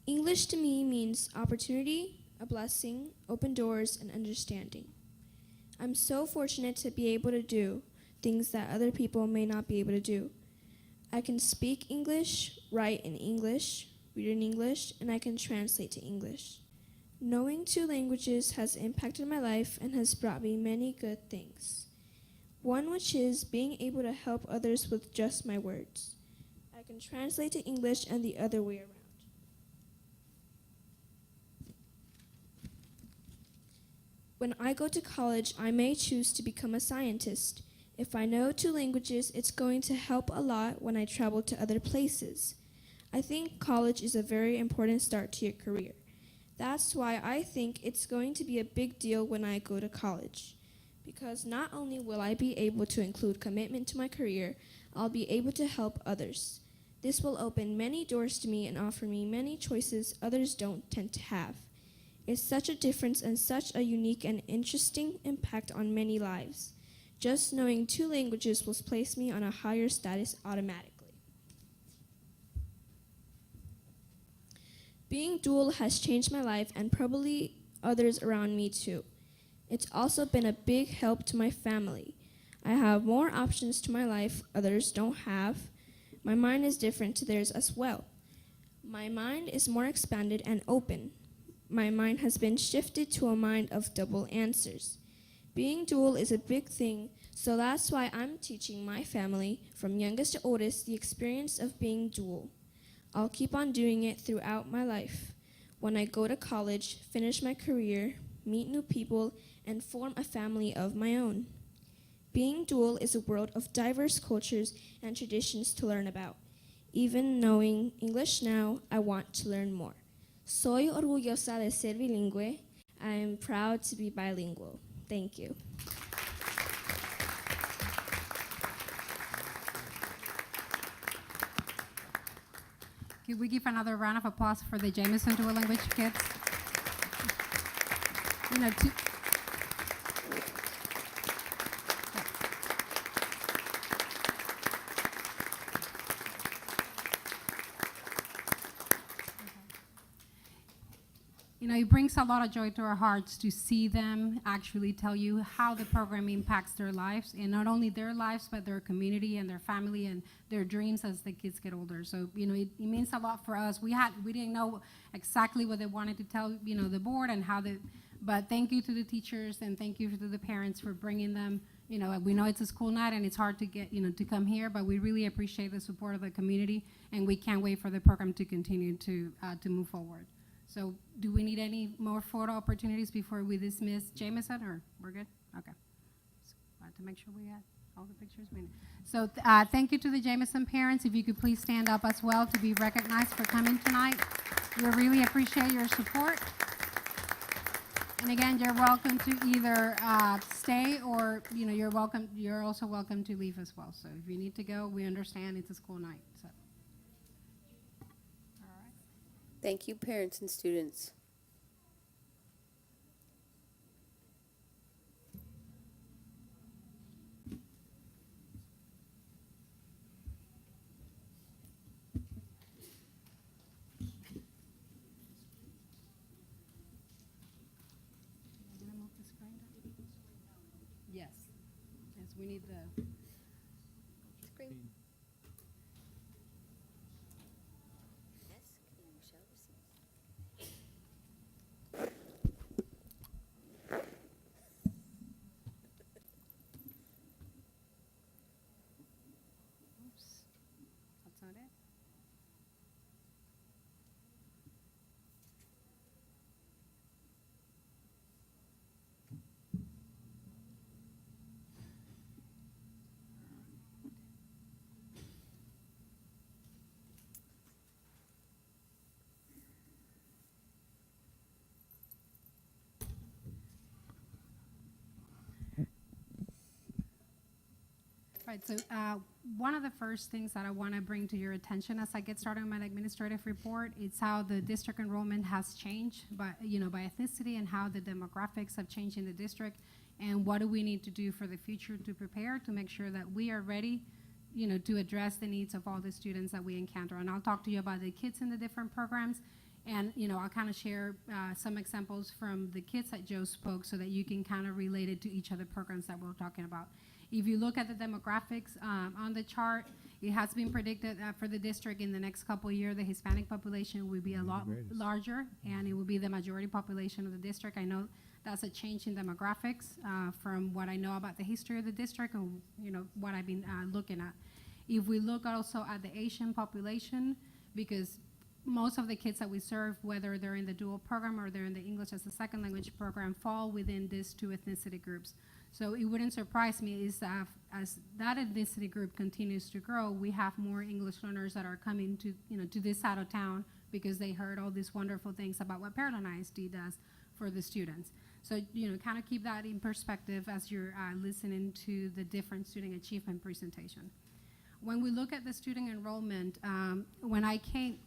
English to me means opportunity, a blessing, open doors, and understanding. I'm so fortunate to be able to do things that other people may not be able to do. I can speak English, write in English, read in English, and I can translate to English. Knowing two languages has impacted my life and has brought me many good things. One which is being able to help others with just my words. I can translate to English and the other way around. When I go to college, I may choose to become a scientist. If I know two languages, it's going to help a lot when I travel to other places. I think college is a very important start to your career. That's why I think it's going to be a big deal when I go to college. Because not only will I be able to include commitment to my career, I'll be able to help others. This will open many doors to me and offer me many choices others don't tend to have. It's such a difference and such a unique and interesting impact on many lives. Just knowing two languages will place me on a higher status automatically. Being dual has changed my life and probably others around me too. It's also been a big help to my family. I have more options to my life others don't have. My mind is different to theirs as well. My mind is more expanded and open. My mind has been shifted to a mind of double answers. Being dual is a big thing, so that's why I'm teaching my family, from youngest to oldest, the experience of being dual. I'll keep on doing it throughout my life. When I go to college, finish my career, meet new people, and form a family of my own. Being dual is a world of diverse cultures and traditions to learn about. Even knowing English now, I want to learn more. Soy orgullosa de ser bilingüe. I am proud to be bilingual. Thank you. Could we give another round of applause for the Jameson dual language kids? You know, you know, it brings a lot of joy to our hearts to see them actually tell you how the program impacts their lives, and not only their lives, but their community and their family and their dreams as the kids get older. So, you know, it means a lot for us. We didn't know exactly what they wanted to tell, you know, the board and how but thank you to the teachers and thank you to the parents for bringing them. You know, we know it's a school night and it's hard to get, you know, to come here, but we really appreciate the support of the community, and we can't wait for the program to continue to move forward. So do we need any more photo opportunities before we dismiss Jameson, or we're good? Okay. So, to make sure we had all the pictures. So thank you to the Jameson parents. If you could please stand up as well to be recognized for coming tonight. We really appreciate your support. And again, you're welcome to either stay or, you know, you're also welcome to leave as well. So if you need to go, we understand it's a school night. So. Thank you, parents and students. Yes. Yes, we need the Screen. Yes, can you show receipts? Oops. That's not it. Right, so one of the first things that I want to bring to your attention as I get started on my administrative report is how the district enrollment has changed by ethnicity, and how the demographics have changed in the district, and what do we need to do for the future to prepare to make sure that we are ready, you know, to address the needs of all the students that we encounter. And I'll talk to you about the kids in the different programs, and, you know, I'll kind of share some examples from the kids that Joe spoke so that you can kind of relate it to each of the programs that we're talking about. If you look at the demographics on the chart, it has been predicted for the district in the next couple of years, the Hispanic population will be a lot larger, and it will be the majority population of the district. I know that's a change in demographics from what I know about the history of the district and, you know, what I've been looking at. If we look also at the Asian population, because most of the kids that we serve, whether they're in the dual program or they're in the English as a second language program, fall within these two ethnicity groups. So it wouldn't surprise me is that as that ethnicity group continues to grow, we have more English learners that are coming to, you know, to this side of town because they heard all these wonderful things about what Pearland ISD does for the students. So, you know, kind of keep that in perspective as you're listening to the different student achievement presentation. When we look at the student enrollment, when I came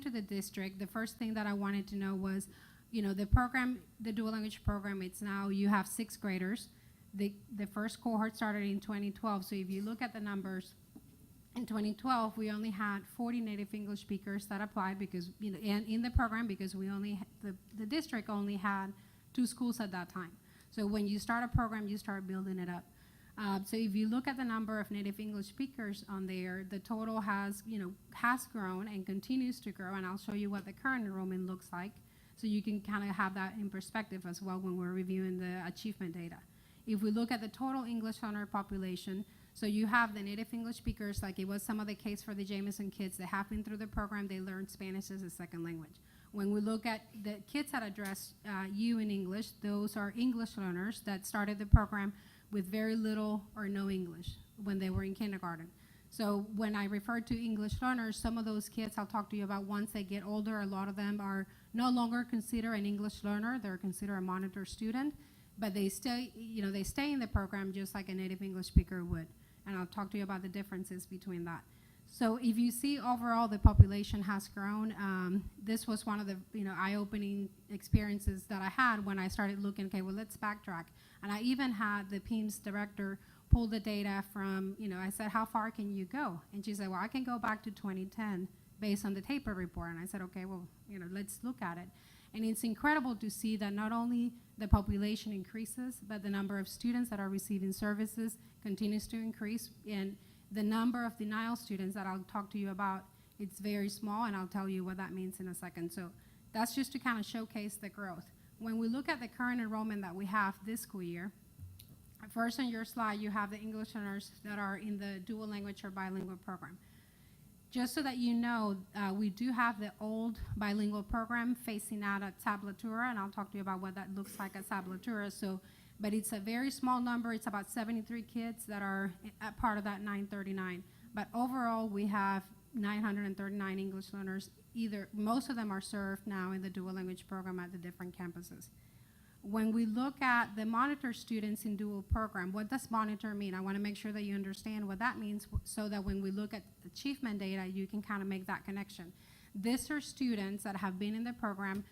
to the district, the first thing that I wanted to know was, you know, the program, the dual language program, it's now, you have 6th graders. The first cohort started in 2012. So if you look at the numbers, in 2012, we only had 40 native English speakers that applied because, you know, and in the program, because we only, the district only had 2 schools at that time. So when you start a program, you start building it up. So if you look at the number of native English speakers on there, the total has grown and continues to grow, and I'll show you what the current enrollment looks like. So you can kind of have that in perspective as well when we're reviewing the achievement data. If we look at the total English learner population, so you have the native English speakers, like it was some of the case for the Jameson kids that have been through the program, they learned Spanish as a second language. When we look at the kids that address you in English, those are English learners that started the program with very little or no English when they were in kindergarten. So when I refer to English learners, some of those kids I'll talk to you about once they get older, a lot of them are no longer considered an English learner, they're considered a monitor student, but they stay, you know, they stay in the program just like a native English speaker would. And I'll talk to you about the differences between that. So if you see overall the population has grown, this was one of the, you know, eye-opening experiences that I had when I started looking, okay, well, let's backtrack. And I even had the PEIMS director pull the data from, you know, I said, how far can you go? And she said, well, I can go back to 2010 based on the TAPER report. And I said, okay, well, let's look at it. And it's incredible to see that not only the population increases, but the number of students that are receiving services continues to increase. And the number of denial students that I'll talk to you about, it's very small, and I'll tell you what that means in a second. So that's just to kind of showcase the growth. When we look at the current enrollment that we have this school year, first on your slide, you have the English learners that are in the dual language or bilingual program. Just so that you know, we do have the old bilingual program facing out at Tablatura, and I'll talk to you about what that looks like at Tablatura. So, but it's a very small number. It's about 73 kids that are a part of that 939. But overall, we have 939 English learners. Most of them are served now in the dual language program at the different campuses. When we look at the monitor students in dual program, what does monitor mean? I want to make sure that you understand what that means so that when we look at achievement data, you can kind of make that connection. These are students that have been in the program.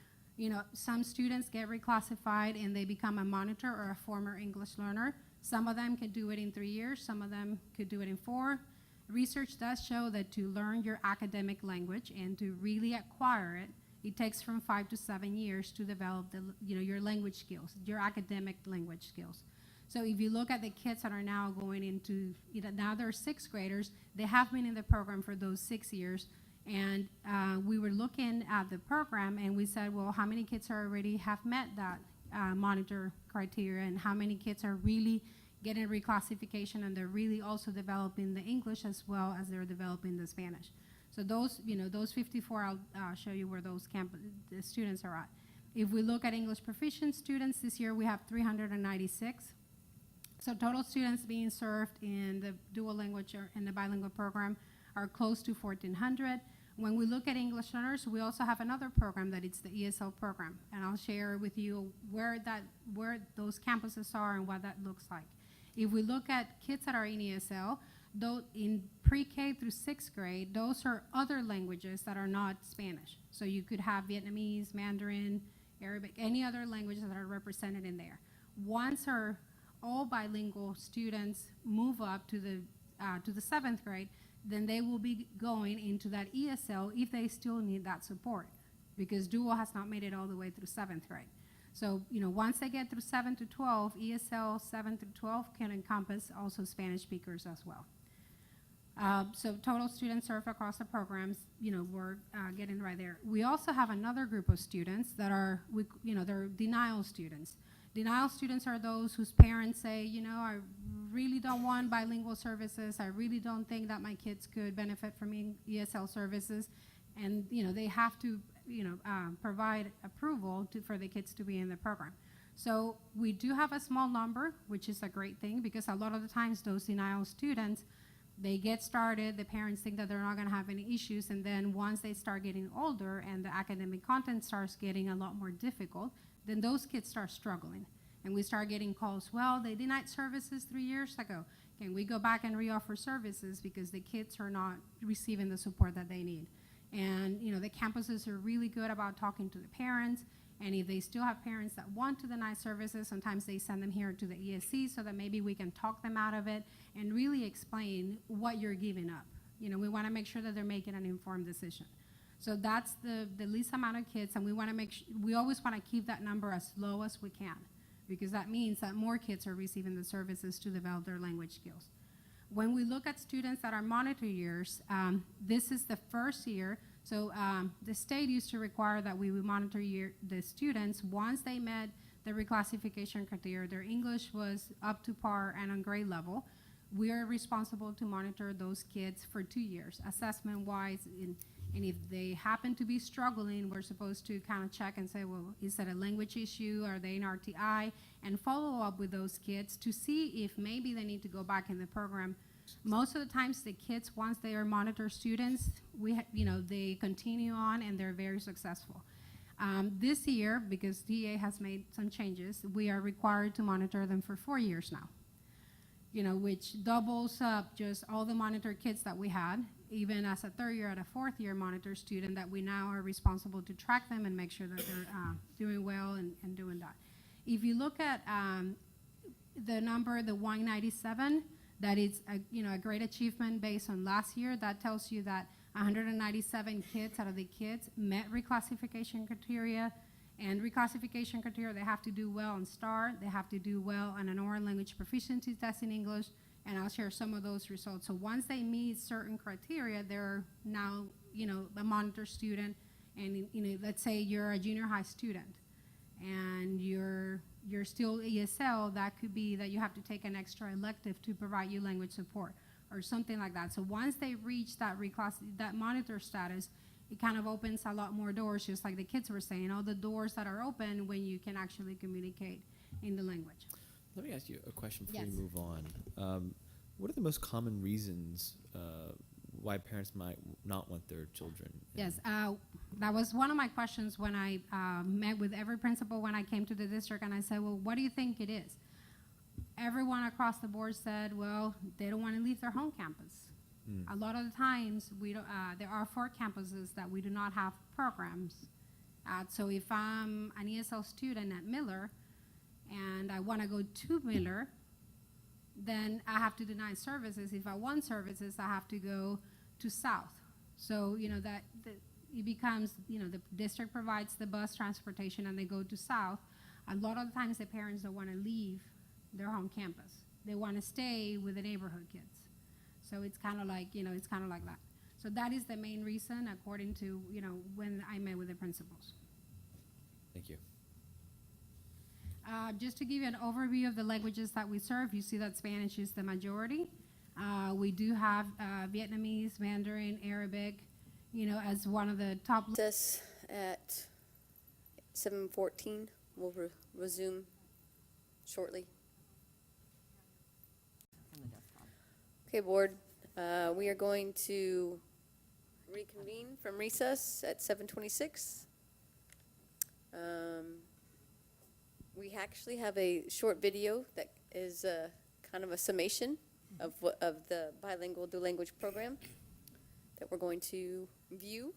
Some students get reclassified and they become a monitor or a former English learner. Some of them can do it in 3 years. Some of them could do it in 4. Research does show that to learn your academic language and to really acquire it, it takes from 5 to 7 years to develop your language skills, your academic language skills. So if you look at the kids that are now going into, now they're 6th graders, they have been in the program for those 6 years. And we were looking at the program and we said, well, how many kids already have met that monitor criteria, and how many kids are really getting reclassification and they're really also developing the English as well as they're developing the Spanish. So those 54, I'll show you where those the students are at. If we look at English proficient students, this year we have 396. So total students being served in the dual language or in the bilingual program are close to 1,400. When we look at English learners, we also have another program that it's the ESL program, and I'll share with you where those campuses are and what that looks like. If we look at kids that are in ESL, though in pre-K through 6th grade, those are other languages that are not Spanish. So you could have Vietnamese, Mandarin, Arabic, any other languages that are represented in there. Once all bilingual students move up to the 7th grade, then they will be going into that ESL if they still need that support, because dual has not made it all the way through 7th grade. So, once they get through 7 to 12, ESL 7 through 12 can encompass also Spanish speakers as well. So total students served across the programs, we're getting right there. We also have another group of students that are, they're denial students. Denial students are those whose parents say, I really don't want bilingual services. I really don't think that my kids could benefit from ESL services. And, they have to, provide approval for the kids to be in the program. So we do have a small number, which is a great thing, because a lot of the times those denial students, they get started, the parents think that they're not going to have any issues, and then once they start getting older and the academic content starts getting a lot more difficult, then those kids start struggling. And we start getting calls, well, they denied services 3 years ago. Can we go back and reoffer services because the kids are not receiving the support that they need? And the campuses are really good about talking to the parents, and if they still have parents that want to deny services, sometimes they send them here to the ESC so that maybe we can talk them out of it and really explain what you're giving up. We want to make sure that they're making an informed decision. So that's the least amount of kids, and we want to we always want to keep that number as low as we can, because that means that more kids are receiving the services to develop their language skills. When we look at students that are monitor years, this is the first year. So the state used to require that we would monitor the students once they met the reclassification criteria. Their English was up to par and on grade level. We are responsible to monitor those kids for 2 years, assessment-wise. And if they happen to be struggling, we're supposed to kind of check and say, well, is it a language issue? Are they in RTI? And follow up with those kids to see if maybe they need to go back in the program. Most of the times, the kids, once they are monitor students, they continue on and they're very successful. This year, because DA has made some changes, we are required to monitor them for 4 years now. Which doubles up just all the monitor kids that we had, even as a 3rd year and a 4th year monitor student, that we now are responsible to track them and make sure that they're doing well and doing that. If you look at the number, the 197, that is a great achievement based on last year. That tells you that 197 kids out of the kids met reclassification criteria. And reclassification criteria, they have to do well on STAR, they have to do well on an oral language proficiency test in English, and I'll share some of those results. So once they meet certain criteria, they're now, a monitor student, and, let's say you're a junior high student, and you're still ESL, that could be that you have to take an extra elective to provide you language support, or something like that. So once they reach that that monitor status, it kind of opens a lot more doors, just like the kids were saying, all the doors that are open when you can actually communicate in the language. Let me ask you a question before Yes. we move on. What are the most common reasons why parents might not want their children? Yes, that was one of my questions when I met with every principal when I came to the district, and I said, well, what do you think it is? Everyone across the board said, well, they don't want to leave their home campus. A lot of the times, we don't, there are 4 campuses that we do not have programs. So if I'm an ESL student at Miller and I want to go to Miller, then I have to deny services. If I want services, I have to go to South. So, it becomes, the district provides the bus transportation and they go to South. A lot of the times the parents don't want to leave their home campus. They want to stay with the neighborhood kids. So it's kind of like, it's kind of like that. So that is the main reason, according to, when I met with the principals. Thank you. Just to give you an overview of the languages that we serve, you see that Spanish is the majority. We do have Vietnamese, Mandarin, Arabic, as one of the top. Us at 7:14. We'll resume shortly. Okay, board, we are going to reconvene from recess at 7:26. We actually have a short video that is kind of a summation of the bilingual dual language program that we're going to view.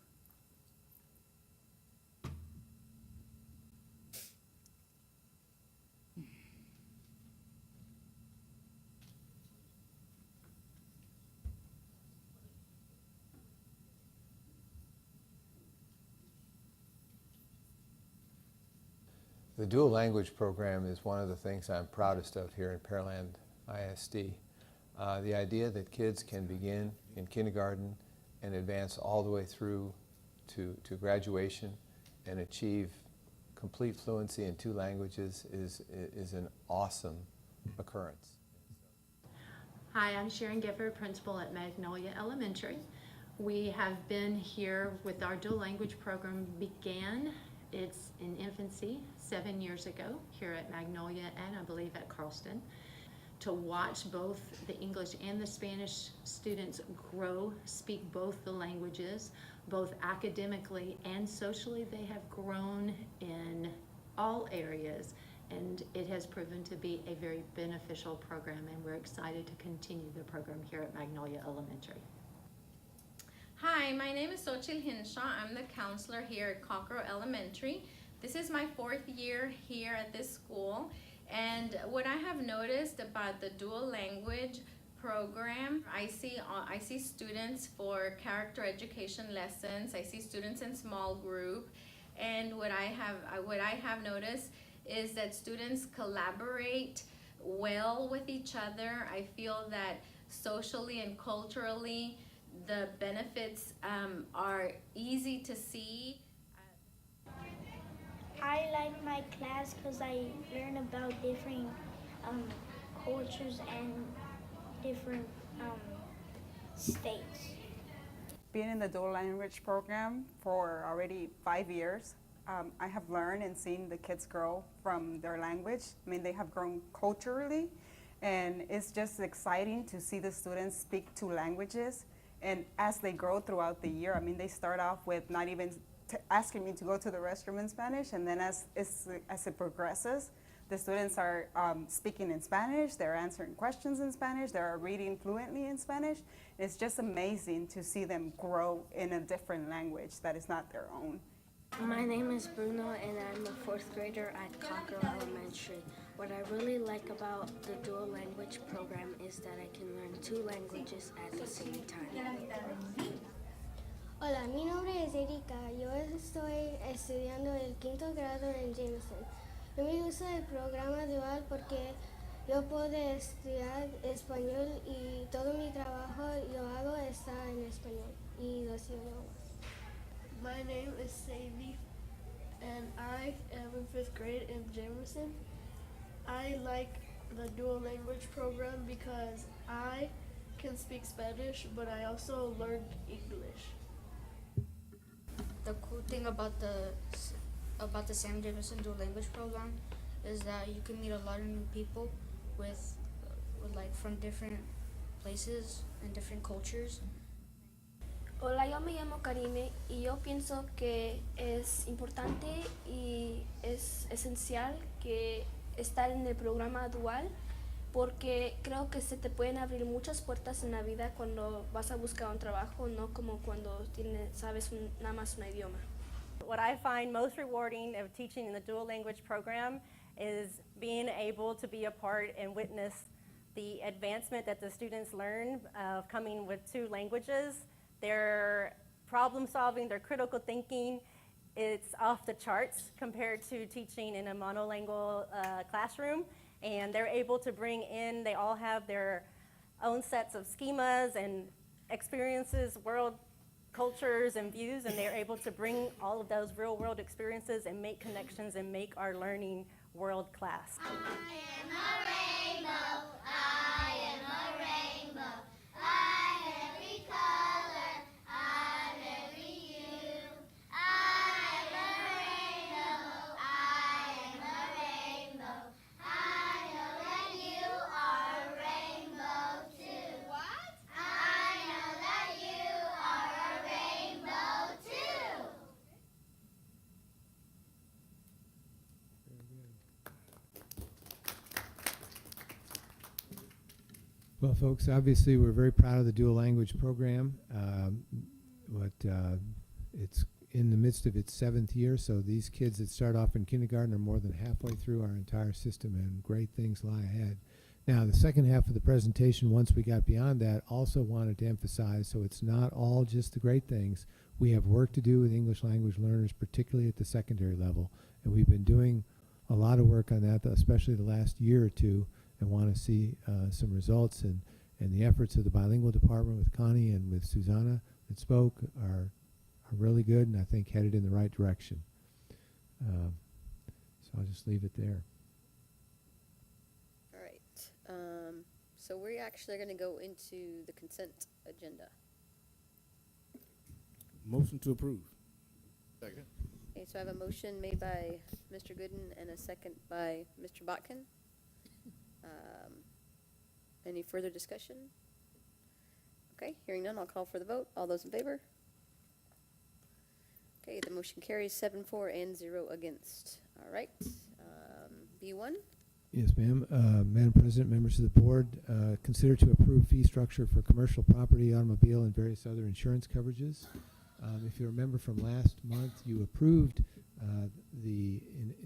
The dual language program is one of the things I'm proudest of here in Pearland ISD. The idea that kids can begin in kindergarten and advance all the way through to graduation and achieve complete fluency in 2 languages is an awesome occurrence. Hi, I'm Sharon Gifford, principal at Magnolia Elementary. We have been here with our dual language program began. It's in infancy 7 years ago here at Magnolia and I believe at Carlston. To watch both the English and the Spanish students grow, speak both the languages, both academically and socially, they have grown in all areas, and it has proven to be a very beneficial program, and we're excited to continue the program here at Magnolia Elementary. Hi, my name is Xochitl Hinshaw. I'm the counselor here at Cockrell Elementary. This is my 4th year here at this school, and what I have noticed about the dual language program, I see students for character education lessons. I see students in small group, and what I have noticed is that students collaborate well with each other. I feel that socially and culturally the benefits are easy to see. I like my class because I learn about different cultures and different states. Being in the dual language program for already 5 years, I have learned and seen the kids grow from their language. I mean, they have grown culturally, and it's just exciting to see the students speak 2 languages. And as they grow throughout the year, I mean, they start off with not even asking me to go to the restroom in Spanish, and then as it progresses, the students are speaking in Spanish, they're answering questions in Spanish, they're reading fluently in Spanish. It's just amazing to see them grow in a different language that is not their own. My name is Bruno, and I'm a 4th grader at Cockrell Elementary. What I really like about the dual language program is that I can learn 2 languages at the same time. Hola, mi nombre es Erika. Yo estoy estudiando el 5º grado en Jameson. A mí me gusta el programa dual porque yo puedo estudiar español y todo mi trabajo lo hago está en español y los idiomas. My name is Sadie, and I am in 5th grade in Jameson. I like the dual language program because I can speak Spanish, but I also learned English. The cool thing about the Sam Jameson dual language program is that you can meet a lot of new people with like from different places and different cultures. Hola, yo me llamo Karime y yo pienso que es importante y es esencial que estar en el programa dual porque creo que se te pueden abrir muchas puertas en la vida cuando vas a buscar un trabajo, no como cuando sabes nada más un idioma. What I find most rewarding of teaching in the dual language program is being able to be a part and witness the advancement that the students learn of coming with 2 languages. Their problem solving, their critical thinking, it's off the charts compared to teaching in a monolingual classroom. And they're able to bring in, they all have their own sets of schemas and experiences, world cultures and views, and they're able to bring all of those real world experiences and make connections and make our learning world class. I am a rainbow, I am a rainbow, I'm every color, I'm every hue. I am a rainbow, I am a rainbow, I know that you are a rainbow too. What? I know that you are a rainbow too. Well, folks, obviously we're very proud of the dual language program. It's in the midst of its 7th year, so these kids that start off in kindergarten are more than halfway through our entire system, and great things lie ahead. Now, the second half of the presentation, once we got beyond that, also wanted to emphasize, so it's not all just the great things. We have work to do with English language learners, particularly at the secondary level, and we've been doing a lot of work on that, especially the last year or two, and want to see some results. And the efforts of the bilingual department with Connie and with Susanna that spoke are really good, and I think headed in the right direction. So I'll just leave it there. All right. So we're actually going to go into the consent agenda. Motion to approve. Second. Okay, so I have a motion made by Mr. Gooden and a second by Mr. Botkin. Any further discussion? Okay, hearing none, I'll call for the vote. All those in favor? Okay, the motion carries 7-4 and 0 against. All right, B1. Yes, ma'am. Madam President, members of the board, consider to approve fee structure for commercial property, automobile, and various other insurance coverages. If you remember from last month, you approved the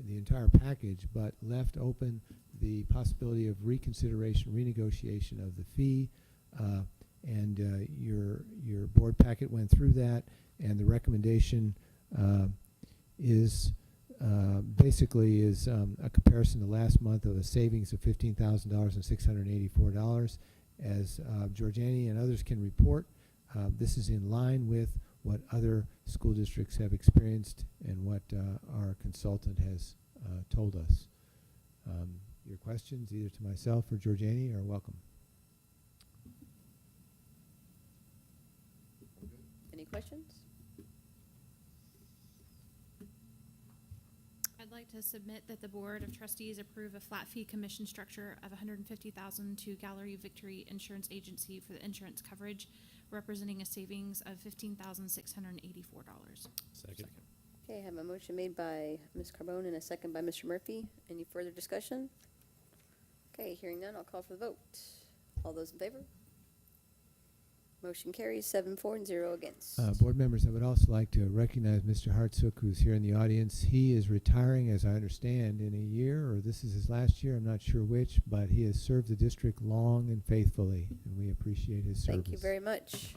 entire package, but left open the possibility of reconsideration, renegotiation of the fee, and your board packet went through that, and the recommendation is basically a comparison to last month of a savings of $15,000 and $684. As Georgiani and others can report, this is in line with what other school districts have experienced and what our consultant has told us. Your questions, either to myself or Georgiani, are welcome. Any questions? I'd like to submit that the Board of Trustees approve a flat fee commission structure of $150,000 to Gallery Victory Insurance Agency for the insurance coverage, representing a savings of $15,684. Second. Okay, I have a motion made by Ms. Carbone and a second by Mr. Murphy. Any further discussion? Okay, hearing none, I'll call for the vote. All those in favor? Motion carries 7-4 and 0 against. Board members, I would also like to recognize Mr. Hartsook, who's here in the audience. He is retiring, as I understand, in a year, or this is his last year, I'm not sure which, but he has served the district long and faithfully, and we appreciate his service. Thank you very much.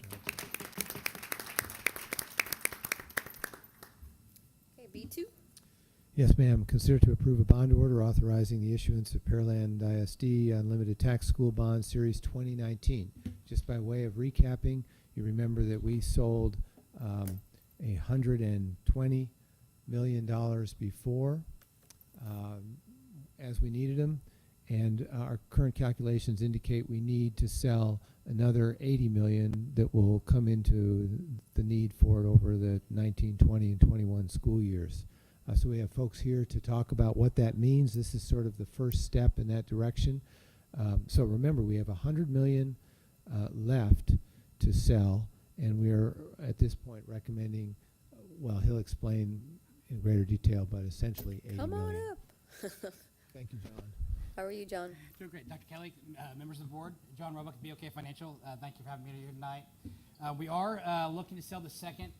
Yes, ma'am. Consider to approve a bond order authorizing the issuance of Pearland ISD Unlimited Tax School Bond Series 2019. Just by way of recapping, you remember that we sold $120 million before as we needed them, and our current calculations indicate we need to sell another $80 million that will come into the need for it over the 19, 20, and 21 school years. So we have folks here to talk about what that means. This is sort of the first step in that direction. So remember, we have $100 million left to sell, and we're at this point recommending, well, he'll explain in greater detail, but essentially $80 Come on million. up. Thank you, John. How are you, John? Doing great. Dr. Kelly, members of the board, John Roebuck, BOK Financial. Thank you for having me here tonight. We are looking to sell the second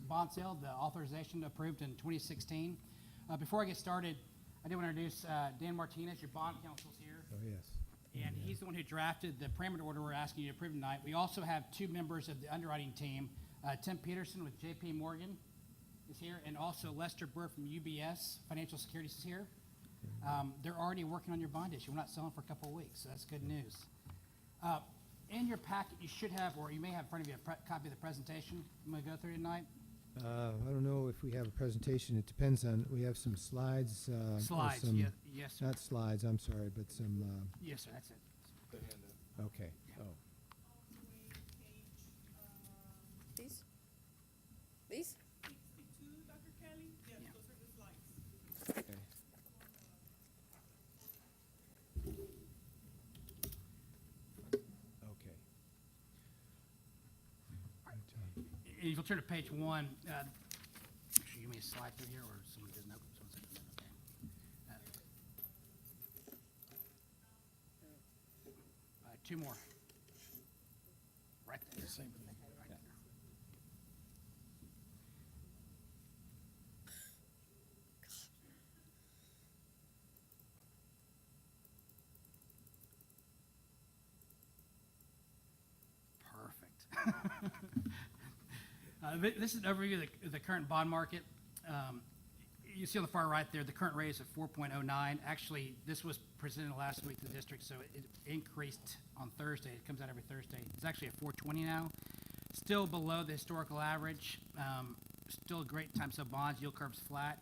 bond sale, the authorization approved in 2016. Before I get started, I do want to introduce Dan Martinez, your bond counsel's here. Oh, yes. And he's the one who drafted the parameter order we're asking you to approve tonight. We also have two members of the underwriting team. Tim Peterson with J.P. Morgan is here, and also Lester Burr from UBS Financial Securities is here. They're already working on your bond issue. We're not selling for a couple of weeks, so that's good news. In your packet, you should have, or you may have in front of you, a copy of the presentation I'm going to go through tonight. I don't know if we have a presentation. It depends on, we have some slides. or Slides, some- yes, sir. Not slides, I'm sorry, but some, Yes, sir, that's it. okay. Oh, These? These? okay. Okay. If you'll turn to page one, actually, give me a slide through here, or somebody doesn't know. Two more. Right there. Same thing. Right there. Perfect. This is an overview of the current bond market. You see on the far right there, the current rate is at 4.09. Actually, this was presented last week to the district, so it increased on Thursday. It comes out every Thursday. It's actually at 4.20 now. Still below the historical average. Still a great time sub bonds. Yield curve's flat.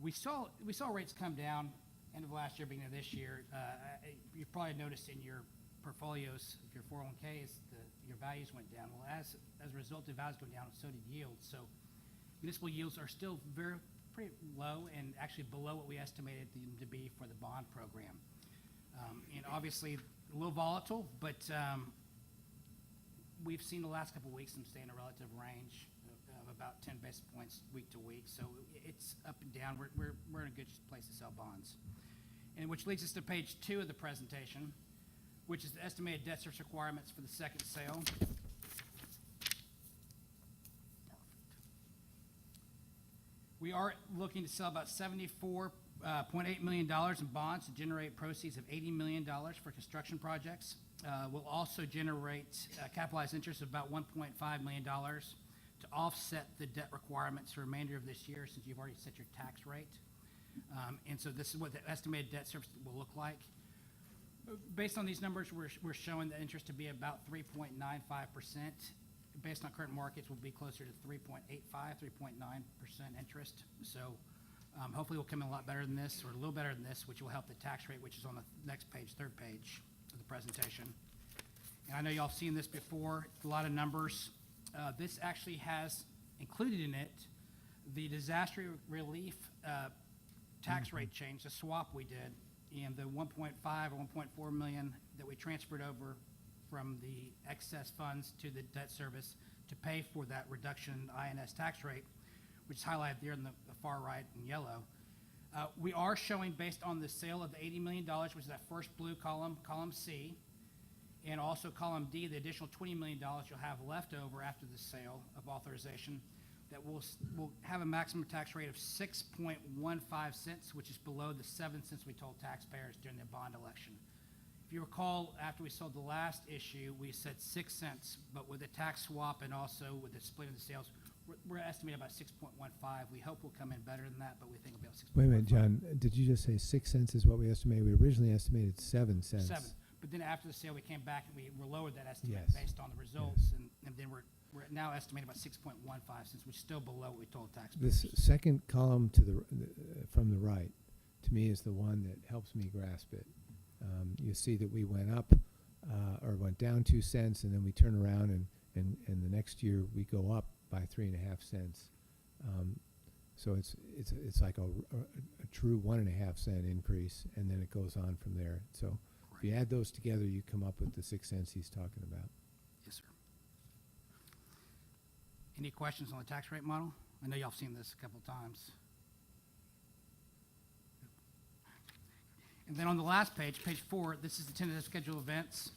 We saw rates come down end of last year, beginning of this year. You probably noticed in your portfolios of your 401ks, your values went down. Well, as a result of values going down, so did yields. So municipal yields are still pretty low and actually below what we estimated them to be for the bond program. And obviously a little volatile, but we've seen the last couple of weeks them stay in a relative range of about 10 basis points week to week. So it's up and down. We're in a good place to sell bonds. And which leads us to page 2 of the presentation, which is the estimated debt service requirements for the second sale. We are looking to sell about $74.8 million in bonds to generate proceeds of $80 million for construction projects. We'll also generate capitalized interest of about $1.5 million to offset the debt requirements for the remainder of this year, since you've already set your tax rate. And so this is what the estimated debt service will look like. Based on these numbers, we're showing the interest to be about 3.95%. Based on current markets, will be closer to 3.85, 3.9% interest. So hopefully we'll come in a lot better than this, or a little better than this, which will help the tax rate, which is on the next page, third page of the presentation. And I know y'all seen this before, a lot of numbers. This actually has included in it the disaster relief tax rate change, the swap we did, and the 1.5 or 1.4 million that we transferred over from the excess funds to the debt service to pay for that reduction in INS tax rate, which is highlighted there in the far right in yellow. We are showing, based on the sale of the $80 million, which is that first blue column, column C, and also column D, the additional $20 million you'll have left over after the sale of authorization, that will have a maximum tax rate of 6.15 cents, which is below the 7 cents we told taxpayers during the bond election. If you recall, after we sold the last issue, we said 6 cents, but with the tax swap and also with the split of the sales, We're estimating about 6.15. We hope we'll come in better than that, but we think we'll be able to 6.15. Wait a minute, John, did you just say 6 cents is what we estimated? We originally estimated 7 cents. 7. But then after the sale, we came back and we lowered that estimate Yes. based on the results, and then we're now estimating about 6.15 cents, which is still below what we told taxpayers. This second column to from the right, to me, is the one that helps me grasp it. You see that we went up or went down 2 cents, and then we turn around and the next year we go up by 3.5 cents. So it's like a true 1.5 cent increase, and then it goes on from there. So if you add those together, you come up with the 6 cents he's talking about. Yes, sir. Any questions on the tax rate model? I know y'all have seen this a couple times. And then on the last page, page 4, this is the tentative schedule of events.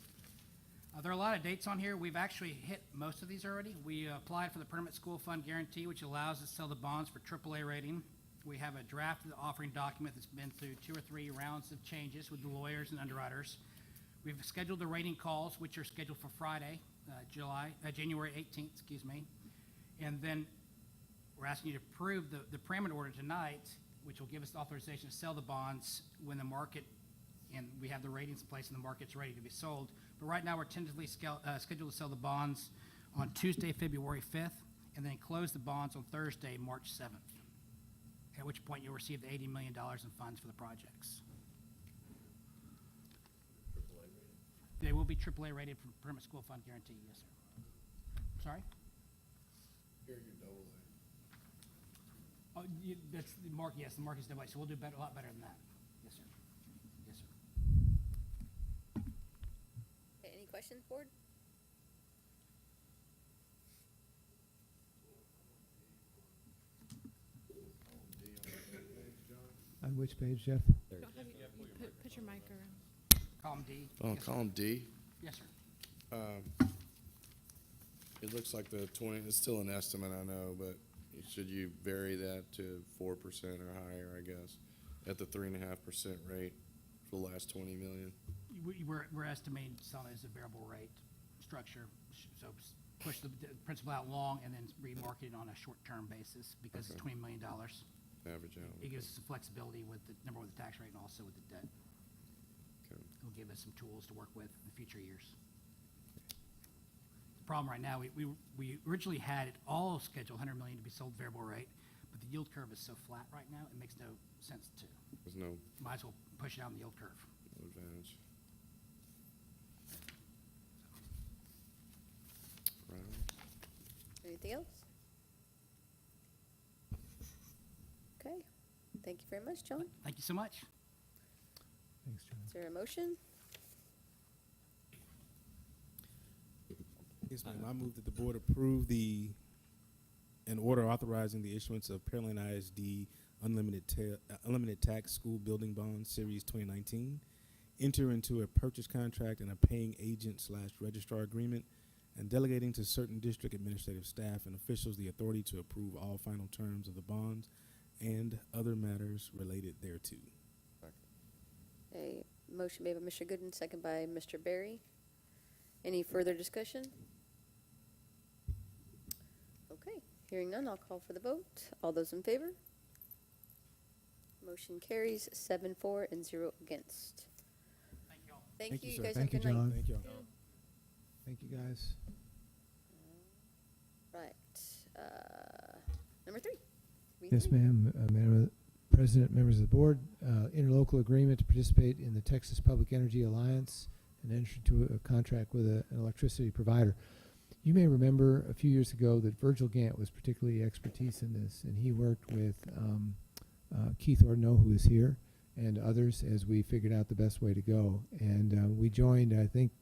There are a lot of dates on here. We've actually hit most of these already. We applied for the Permanent School Fund Guarantee, which allows us to sell the bonds for AAA rating. We have a draft of the offering document that's been through 2 or 3 rounds of changes with the lawyers and underwriters. We've scheduled the rating calls, which are scheduled for Friday, January 18th, excuse me. And then we're asking you to approve the parameter order tonight, which will give us the authorization to sell the bonds when the market, and we have the ratings in place and the market's ready to be sold. But right now, we're tentatively scheduled to sell the bonds on Tuesday, February 5th, and then close the bonds on Thursday, March 7th, at which point you'll receive the $80 million in funds for the projects. They will be AAA rated from Permanent School Fund Guarantee, yes, sir. Sorry? Here you double Oh, that's the mark, yes, the mark is double A, so we'll do a lot better than that. Yes, sir. Yes, sir. Okay, any questions, board? On which page, Jeff? Put your mic around. Column D. On Yes, sir. column D, Yes, sir. it looks like the 20, it's still an estimate, I know, but should you vary that to 4% or higher, I guess, at the 3.5% rate for the last 20 million? We're estimating selling it as a variable rate structure, so push the principal out long and then remarket it on a short-term basis because it's Okay. $20 million. Average out. It gives us some flexibility with the number with the tax rate and also with the debt. Okay. It'll give us some tools to work with in future years. The problem right now, we originally had it all scheduled $100 million to be sold variable rate, but the yield curve is so flat right now, it makes no sense to. There's no Might as well push it out in the yield curve. advantage. Right. Anything else? Okay, thank you very much, John. Thank you so much. Thanks, John. Is there a motion? Yes, ma'am. I move that the board approve an order authorizing the issuance of Pearland ISD Unlimited Tax School Building Bonds Series 2019, enter into a purchase contract and a paying agent/registrar agreement, and delegating to certain district administrative staff and officials the authority to approve all final terms of the bonds and other matters related thereto. A motion made by Mr. Gooden, second by Mr. Berry. Any further discussion? Okay, hearing none, I'll call for the vote. All those in favor? Motion carries 7-4 and 0 against. Thank you all. Thank you, sir. you guys have a Thank you, good night. John. Thank you. Thank you, guys. Right, number 3. Yes, ma'am. Madam President, members of the board, interlocal agreement to participate in the Texas Public Energy Alliance and enter into a contract with an electricity provider. You may remember a few years ago that Virgil Gant was particularly expertise in this, and he worked with Keith Ordino, who is here, and others as we figured out the best way to go. And we joined, I think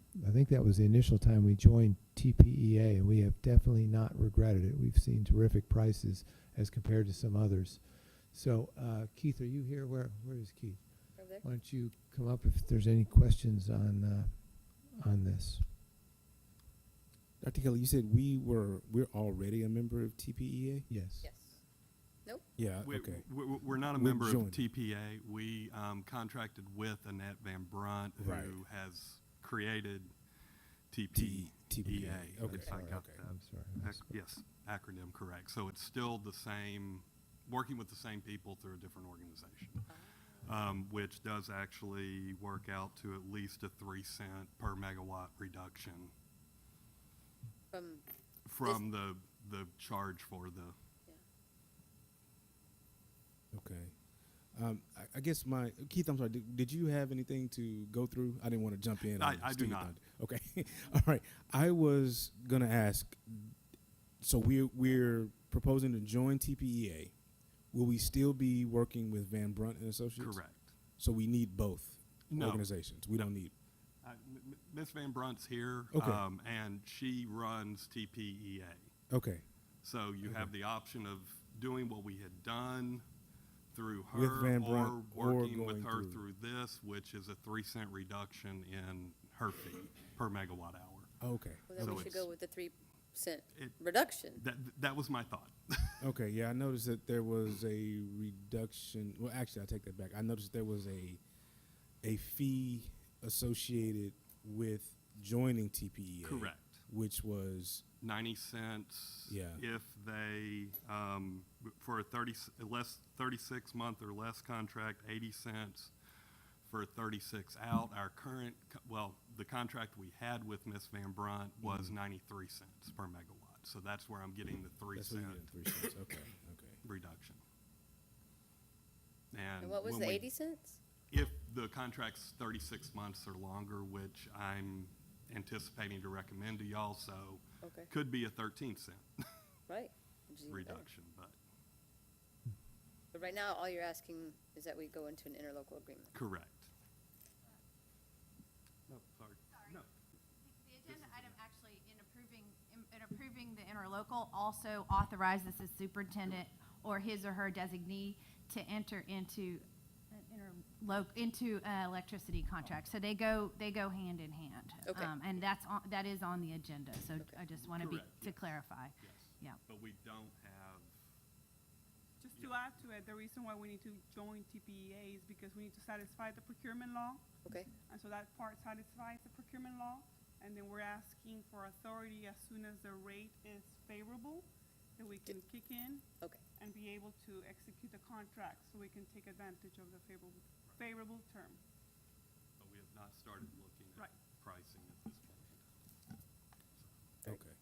that was the initial time we joined TPEA, and we have definitely not regretted it. We've seen terrific prices as compared to some others. So, Keith, are you here? Where is Keith? Over there. Why don't you come up if there's any questions on this? Dr. Kelly, you said we're already a member of TPEA? Yes. Yes. Nope. Yeah, okay. We're not a We're member of joining. TPA. We contracted with Annette Van Brunt, who Right. has created TPEA. Okay. If I got Okay. that I'm sorry. yes, acronym correct. So it's still the same, working with the same people through a different organization, which does actually work out to at least a 3 cent per megawatt reduction from the charge for the. Okay. I guess Keith, I'm sorry, did you have anything to go through? I didn't want to jump in. I and do steal your not. thunder. Okay. All right. I was going to ask, so we're proposing to join TPEA. Will we still be working with Van Brunt and Associates? Correct. So we need both No. organizations. We don't need. Ms. Van Brunt's here, Okay. and she runs TPEA. Okay. So you have the option of doing what we had done through her, With Van Brunt or or working with going her through this, which is a 3 cent reduction in her fee per megawatt hour. Okay. Well, then So we should it's- go with the 3% reduction. That was my thought. Okay, yeah, I noticed that there was a reduction. Well, actually, I take that back. I noticed there was a fee associated with joining TPEA. Correct. Which was 90 cents Yeah. if they, for a 36-month or less contract, 80 cents for a 36 out. Our current, the contract we had with Ms. Van Brunt was 93 cents per megawatt. So that's where I'm getting the 3 That's where cent you're getting 3 cents. Okay. reduction. And what was when the we- 80 cents? If the contract's 36 months or longer, which I'm anticipating to recommend to y'all, so Okay. could be a 13 cent Right. Which is even better. reduction, but But right now, all you're asking is that we go into an interlocal agreement. correct. No, sorry. No. The agenda item actually, in approving the interlocal, also authorizes the superintendent or his or her designee to enter into an electricity contract. So they go hand in hand. Okay. And that is on the agenda, so I just want to Correct, clarify. Yes. Yeah. But we don't have, Just to add to it, the reason why we need to join TPEA is because we need to satisfy the procurement law. Okay. And so that part satisfies the procurement law. And then we're asking for authority as soon as the rate is favorable, that we can kick in. Okay. And be able to execute the contract so we can take advantage of the favorable term. but we have not started looking at Right. pricing at this point. Okay.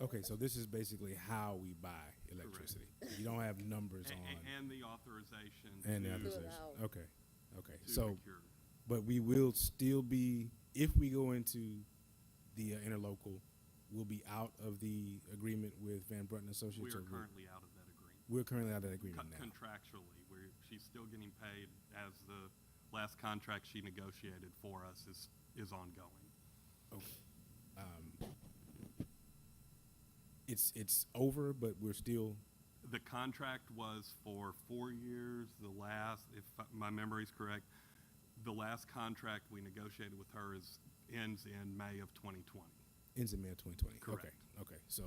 Okay, so this is basically how we buy electricity. You don't have numbers on. And the authorization And the to authorization. Okay. to So, procure. but we will still be, if we go into the interlocal, we'll be out of the agreement with Van Brunt and Associates. We are or currently out of that agreement. We're currently out of that agreement now. Contractually, she's still getting paid as the last contract she negotiated for us is ongoing. Okay. It's over, but we're still. The contract was for 4 years. The last, if my memory is correct, the last contract we negotiated with her ends in May of 2020. Ends in May of 2020. Correct. Okay. So,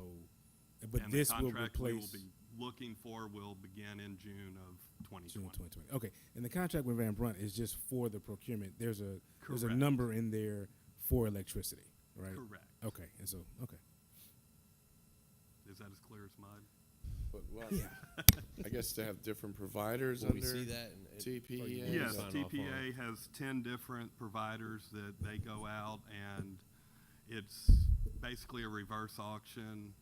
but And this the will contract replace. we will be looking for will begin in June of 2020. June 2020. Okay, and the contract with Van Brunt is just for the procurement. There's a Correct. number in there for electricity, right? Correct. Okay, and so Is that as clear as mud? But, well, Yeah. I guess to have different providers Will we under see that TPEA? Yes, sign off TPA has 10 different providers that they go out, and it's basically a reverse auction.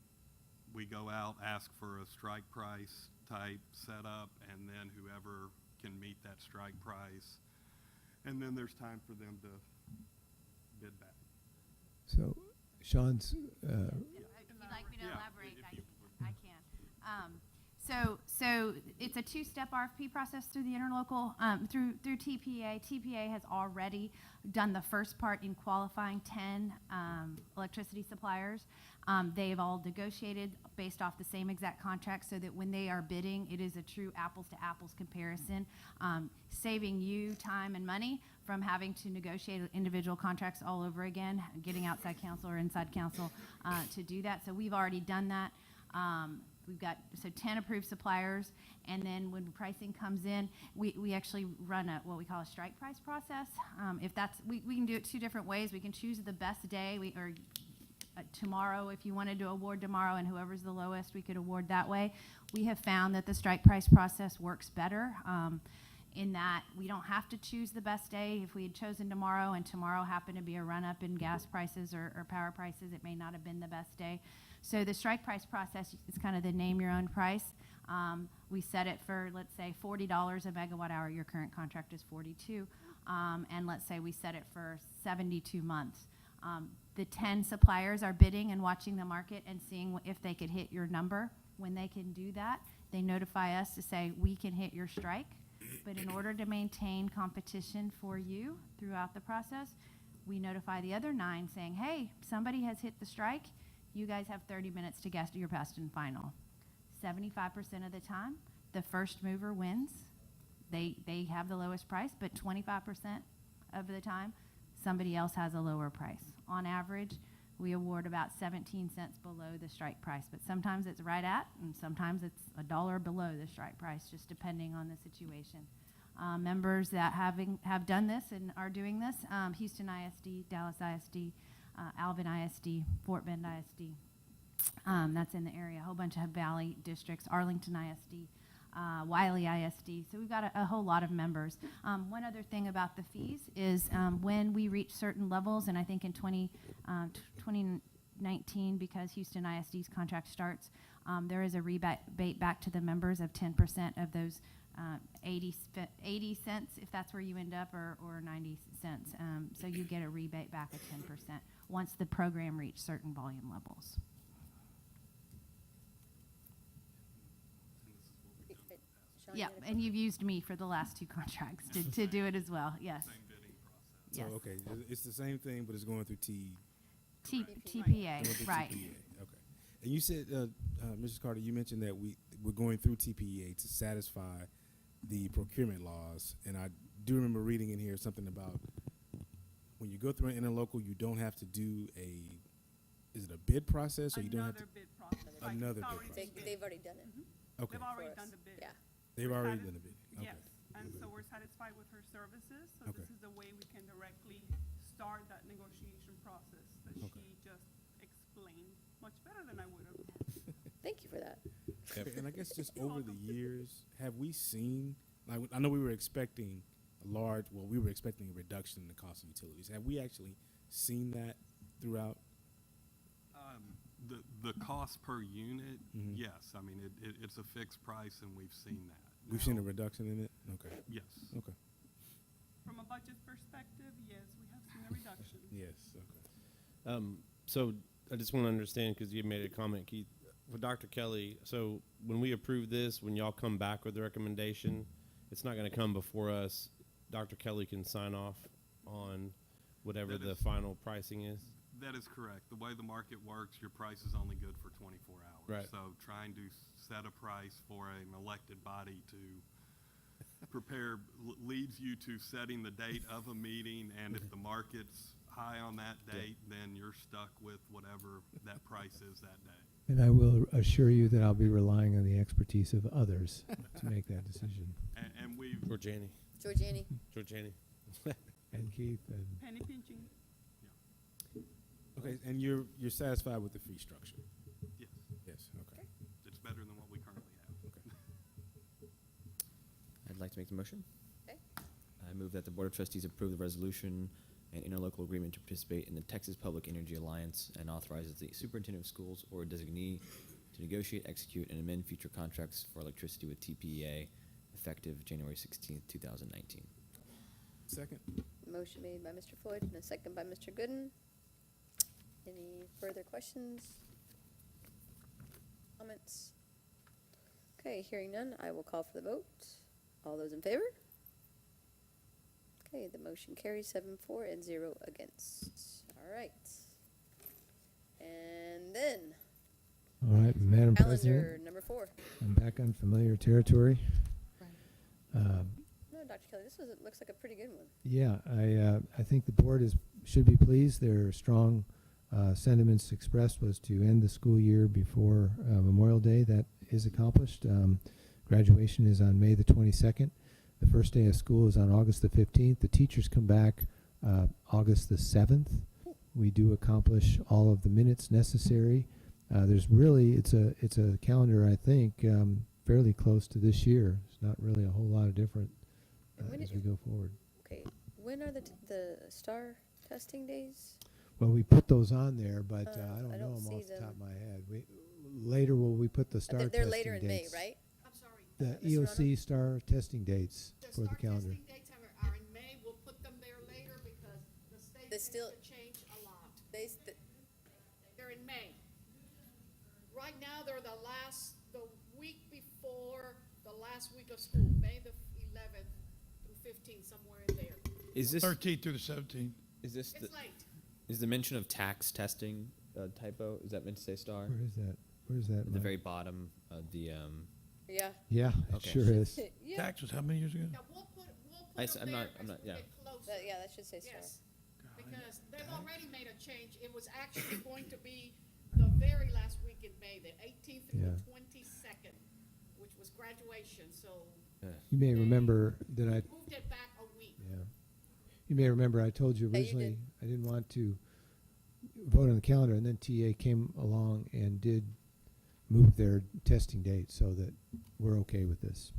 We go out, ask for a strike price type setup, and then whoever can meet that strike price. And then there's time for them to bid back. So, Sean's, If you'd like me to elaborate, I can. So it's a two-step RFP process through the interlocal, through TPA. TPA has already done the first part in qualifying 10 electricity suppliers. They've all negotiated based off the same exact contract so that when they are bidding, it is a true apples-to-apples comparison, saving you time and money from having to negotiate individual contracts all over again, getting outside counsel or inside counsel to do that. So we've already done that. we've got, so 10 approved suppliers, and then when pricing comes in, we actually run what we call a strike price process. If that's, we can do it two different ways. We can choose the best day, or tomorrow, if you wanted to award tomorrow, and whoever's the lowest, we could award that way. We have found that the strike price process works better, in that we don't have to choose the best day. If we had chosen tomorrow and tomorrow happened to be a run-up in gas prices or power prices, it may not have been the best day. So the strike price process is kind of the name your own price. We set it for, let's say, $40 a megawatt hour. Your current contract is 42. And let's say we set it for 72 months. The 10 suppliers are bidding and watching the market and seeing if they could hit your number. When they can do that, they notify us to say, we can hit your strike. But in order to maintain competition for you throughout the process, we notify the other 9 saying, hey, somebody has hit the strike. You guys have 30 minutes to guess your best and final. 75% of the time, the first mover wins. They have the lowest price, but 25% of the time, somebody else has a lower price. On average, we award about 17 cents below the strike price, but sometimes it's right at, and sometimes it's $1 below the strike price, just depending on the situation. Members that have done this and are doing this, Houston ISD, Dallas ISD, Alvin ISD, Fort Bend ISD, that's in the area, a whole bunch of Valley districts, Arlington ISD, Wiley ISD. So we've got a whole lot of members. One other thing about the fees is when we reach certain levels, and I think in 2019, because Houston ISD's contract starts, there is a rebate back to the members of 10% of those 80 cents, if that's where you end up, or 90 cents. So you get a rebate back of 10% once the program reaches certain volume levels. Sean, Yeah, you had a and you've used me for the last 2 contracts to do it as well, yes. So, Yes. okay, it's the same thing, but it's going through TPA, going through right. TPA. Okay. And you said, Mrs. Carter, you mentioned that we're going through TPA to satisfy the procurement laws. And I do remember reading in here something about when you go through an interlocal, you don't have to do is it a bid process, or you don't have to? Another bid process. Like, Another it's bid already process. bid. They've already done it. Okay. They've already For done us. the bid. Yeah. They've already done a bid. Okay. Yes, and so we're satisfied with her services, so Okay. this is the way we can directly start that negotiation process that Okay. she just explained much better than I would have. Thank you for that. Okay, and I guess just over the years, have we seen, like, I know we were expecting we were expecting a reduction in the cost of utilities. Have we actually seen that throughout? The cost per unit, Mhm. yes. I mean, it's a fixed price, and we've seen that. We've seen a reduction in it? Okay. Yes. Okay. From a budget perspective, yes, we have seen a reduction. Yes, okay. So I just want to understand, because you made a comment, Keith, with Dr. Kelly, so when we approve this, when y'all come back with the recommendation, it's not going to come before us. Dr. Kelly can sign off on whatever That the is- final pricing is? That is correct. The way the market works, your price is only good for 24 hours. Right. So trying to set a price for an elected body to prepare leads you to setting the date of a meeting, and if the market's high on that date, then you're stuck with whatever that price is that day. And I will assure you that I'll be relying on the expertise of others to make that decision. And we've Georgiani. Georgiani. Georgiani. And Keith and Penny pinching. Okay, and you're satisfied with the fee structure? Yes. Yes, okay. It's better than what we currently have. Okay. I'd like to make the motion. Okay. I move that the Board of Trustees approve the resolution and interlocal agreement to participate in the Texas Public Energy Alliance and authorizes the superintendent of schools or designee to negotiate, execute, and amend future contracts for electricity with TPEA effective January 16th, 2019. Second. Motion made by Mr. Floyd and a second by Mr. Gooden. Any further questions? Comments? Okay, hearing none, I will call for the vote. All those in favor? Okay, the motion carries 7-4 and 0 against. All right. And then, all right, Madam calendar President, number 4. I'm back on familiar territory. No, Dr. Kelly, looks like a pretty good one. Yeah, I think the board should be pleased. Their strong sentiments expressed was to end the school year before Memorial Day. That is accomplished. Graduation is on May the 22nd. The first day of school is on August the 15th. The teachers come back August the 7th. We do accomplish all of the minutes necessary. There's really, it's a calendar, I think, fairly close to this year. It's not really a whole lot of different as we go forward. Okay, when are the STAR testing days? Well, we put those on there, but I don't I know don't them see off the them. top of my head. Later will we put the STAR They're testing later in May, dates. right? The Mr. EOC STAR testing dates for the calendar. Are in May, we'll put them there later because the state They tends still- to change a lot. They're They're in May. Right now, they're the week before the last week of school, May the 11th through 15th, somewhere in there. Is this 13th through the 17th. Is this It's late. is the mention of tax testing typo? Is that meant to say STAR? Where is that? Where's that? At the Mike? very bottom of the. Yeah. Yeah, it Okay. sure is. Yeah. Tax was how many years ago? Now, we'll put I'm them not. there I'm not. as we Yeah. get closer. Yeah, that should say STAR. Yes, because they've already made a change. It was actually going to be the very last week in May, the 18th through Yeah. the 22nd, which was graduation, so You may remember that I. moved it back a week. Yeah. You may remember I told you Yeah, you originally did. I didn't want to vote on the calendar, and then TA came along and did move their testing date so that we're okay with this.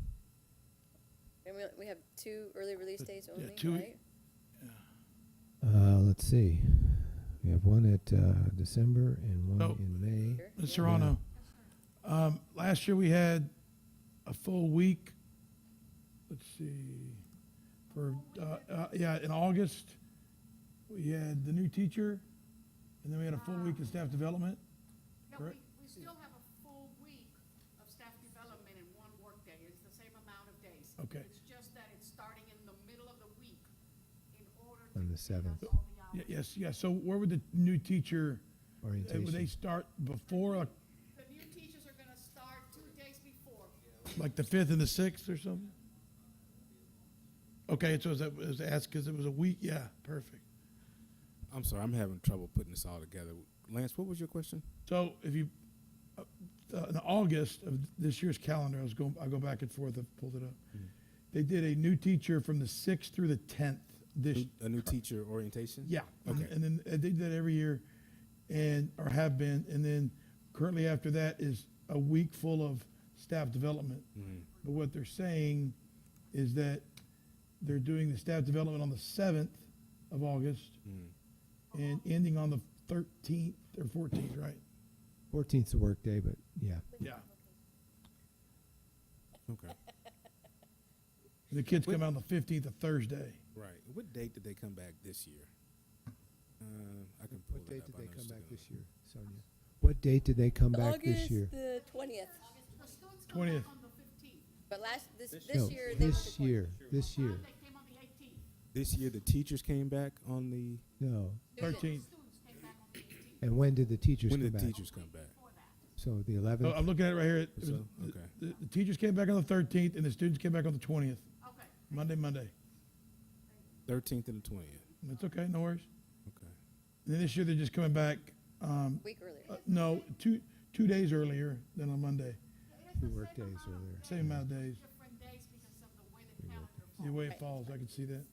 And we have 2 early release days only, two- right? Let's see. We have one at December and one So- in May. Sure. Mr. Serrano, last year we had a full week. Let's see. For in August, we had the new teacher, and then we had a full week of staff development. No, Correct. we still have a full week of staff development in one workday. It's the same amount of days. Okay. It's just that it's starting in the middle of the week in order to On the give us 7th. all the hours. Yes. So where would the new teacher? Orientation. Would they start before, The new teachers are gonna start 2 days before. like the 5th and the 6th or something? Okay, so it was asked because it was a week. Yeah, perfect. I'm sorry, I'm having trouble putting this all together. Lance, what was your question? So if you, in August of this year's calendar, I go back and forth, I've pulled it up. They did a new teacher from the 6th through the 10th this. A new teacher orientation? Yeah. Okay. And then they did that every year or have been. And then currently after that is a week full of staff development. But what they're saying is that they're doing the staff development on the 7th of August and ending on the 13th or 14th, right? 14th's a work day, but yeah. Yeah. Okay. And the kids come out on the 15th, a Thursday. Right. What date did they come back this year? I can pull What it date up. did I they know come it's back still- this year, Sonia? What date did they come back this year? August the 20th. The students come 20th. back on the 15th. But this No, year, they were this the year, this year. They came on the 18th. This year, the teachers came back on the. No. 13th. Students came back on the 18th. And when did the teachers When come did the back? teachers come back? So the 11th? Oh, I'm looking at it right here. It was- So, okay. The teachers came back on the 13th and the students came back on the 20th. Okay. Monday. 13th and the 20th. That's okay, no worries. Okay. And then this year they're just coming back, week earlier. no, two days earlier than on Monday. 2 work days earlier. Same amount of days. Different days because of the way the calendar falls. The way it falls, I can see that.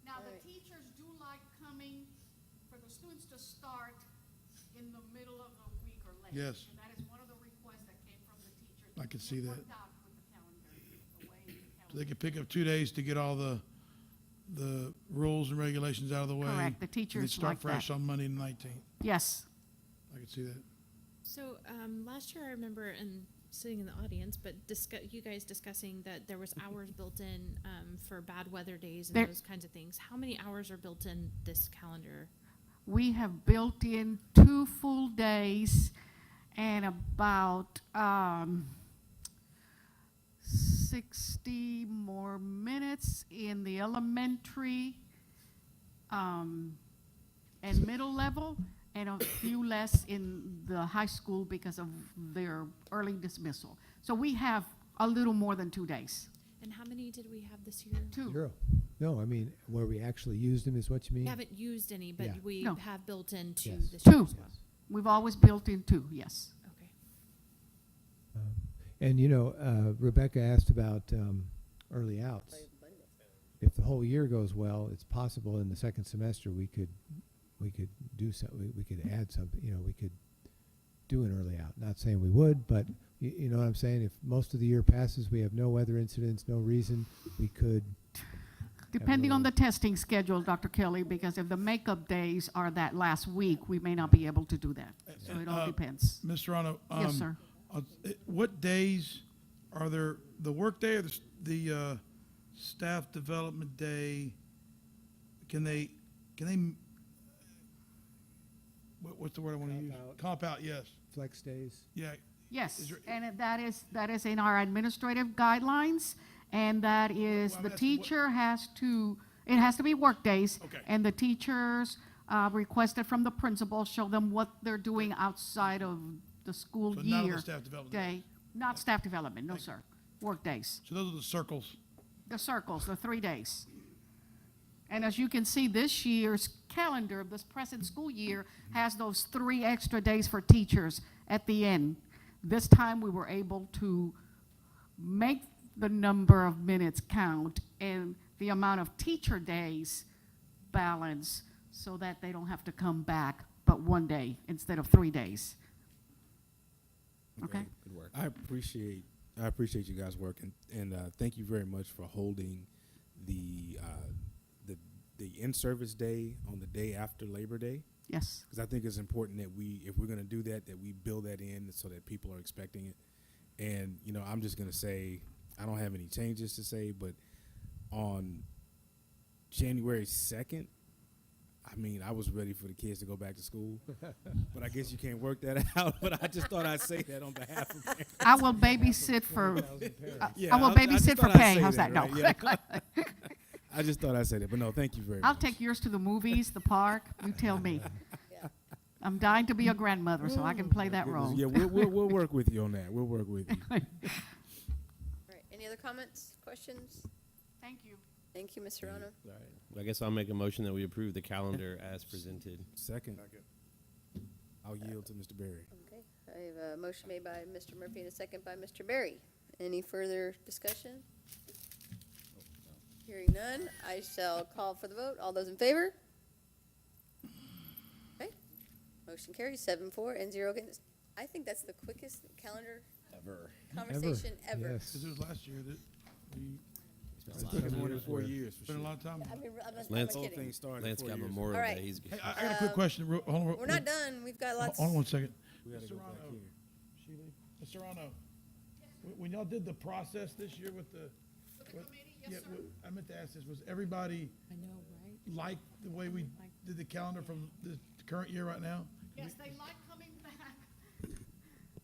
Now, the teachers do like coming for the students to start in the middle of the week or late. Yes. And that is one of the requests that came from the teachers. I can see It that. worked out with the calendar, the way the calendar. So they could pick up 2 days to get all the rules and regulations out of the way. Correct. The and teachers they start like fresh that. on Monday the 19th. Yes. I can see that. So last year I remember sitting in the audience, but you guys discussing that there was hours built in for bad weather days and There- those kinds of things. How many hours are built in this calendar? We have built in 2 full days and about 60 more minutes in the elementary and middle level, and a few less in the high school because of their early dismissal. So we have a little more than 2 days. And how many did we have this year? 2. 0. No, I mean, where we actually used them is what you mean? We haven't used any, but Yeah. we No. have built into Yes. this 2. year as well. We've always built in 2, yes. Okay. And you know, Rebecca asked about early outs. If the whole year goes well, it's possible in the second semester we could do something. We could add something. You know, we could do an early out. Not saying we would, but you know what I'm saying. If most of the year passes, we have no weather incidents, no reason, we could. Depending on the testing schedule, Dr. Kelly, because if the makeup days are that last week, we may not be able to do that. So it all depends. Ms. Serrano. Yes, sir. What days are there, the work day or the staff development day? Can they, what's the word I want to use? Comp out, yes. Flex days. Yeah. Yes, and that is in our administrative guidelines, and that is, Well, the that's teacher has to, it has to be work days. Okay. And the teachers requested from the principal, show them what they're doing outside of the school So year. not on the staff development day. Not staff development, no, sir. Work days. So those are the circles. The circles, the 3 days. And as you can see, this year's calendar, this present school year, has those 3 extra days for teachers at the end. This time, we were able to make the number of minutes count and the amount of teacher days balance so that they don't have to come back but 1 day instead of 3 days. Okay? Good work. I appreciate you guys' work, and thank you very much for holding the in-service day on the day after Labor Day. Yes. Because I think it's important that if we're going to do that we build that in so that people are expecting it. And, you know, I'm just going to say, I don't have any changes to say, but on January 2nd, I mean, I was ready for the kids to go back to school, but I guess you can't work that out. But I just thought I'd say that on behalf of parents. I will babysit for, Yeah, I will I just babysit for thought I'd pay. say How's that, that? No. right? Yeah. I just thought I'd say that, but no, thank you very I'll much. take yours to the movies, the park. You tell me. I'm dying to be a grandmother, so I can play that role. Yeah, we'll work with you on that. We'll work with you. All right, any other comments, questions? Thank you. Thank you, Ms. Serrano. All right. I guess I'll make a motion that we approve the calendar as presented. Second. I'll yield to Mr. Berry. Okay, I have a motion made by Mr. Murphy and a second by Mr. Berry. Any further discussion? Hearing none, I shall call for the vote. All those in favor? Okay, motion carries 7-4 and 0 against. I think that's the quickest calendar conversation ever. Yes. Because it was last year that we. It's taken more than 4 years. For Spent a sure. lot of time. I mean, I'm not Lance- kidding. Thing started Lance 4 got years. Memorial All right. Day. He's Hey, I got a quick question. Hold on, We're not done. We've got lots. Hold on 1 second. We gotta Ms. go back Serrano, here. Sheila, Ms. Serrano, when y'all did the process this year with the. I meant to ask this, was everybody like the way we did the calendar from the current year right now? Yes, they like coming back.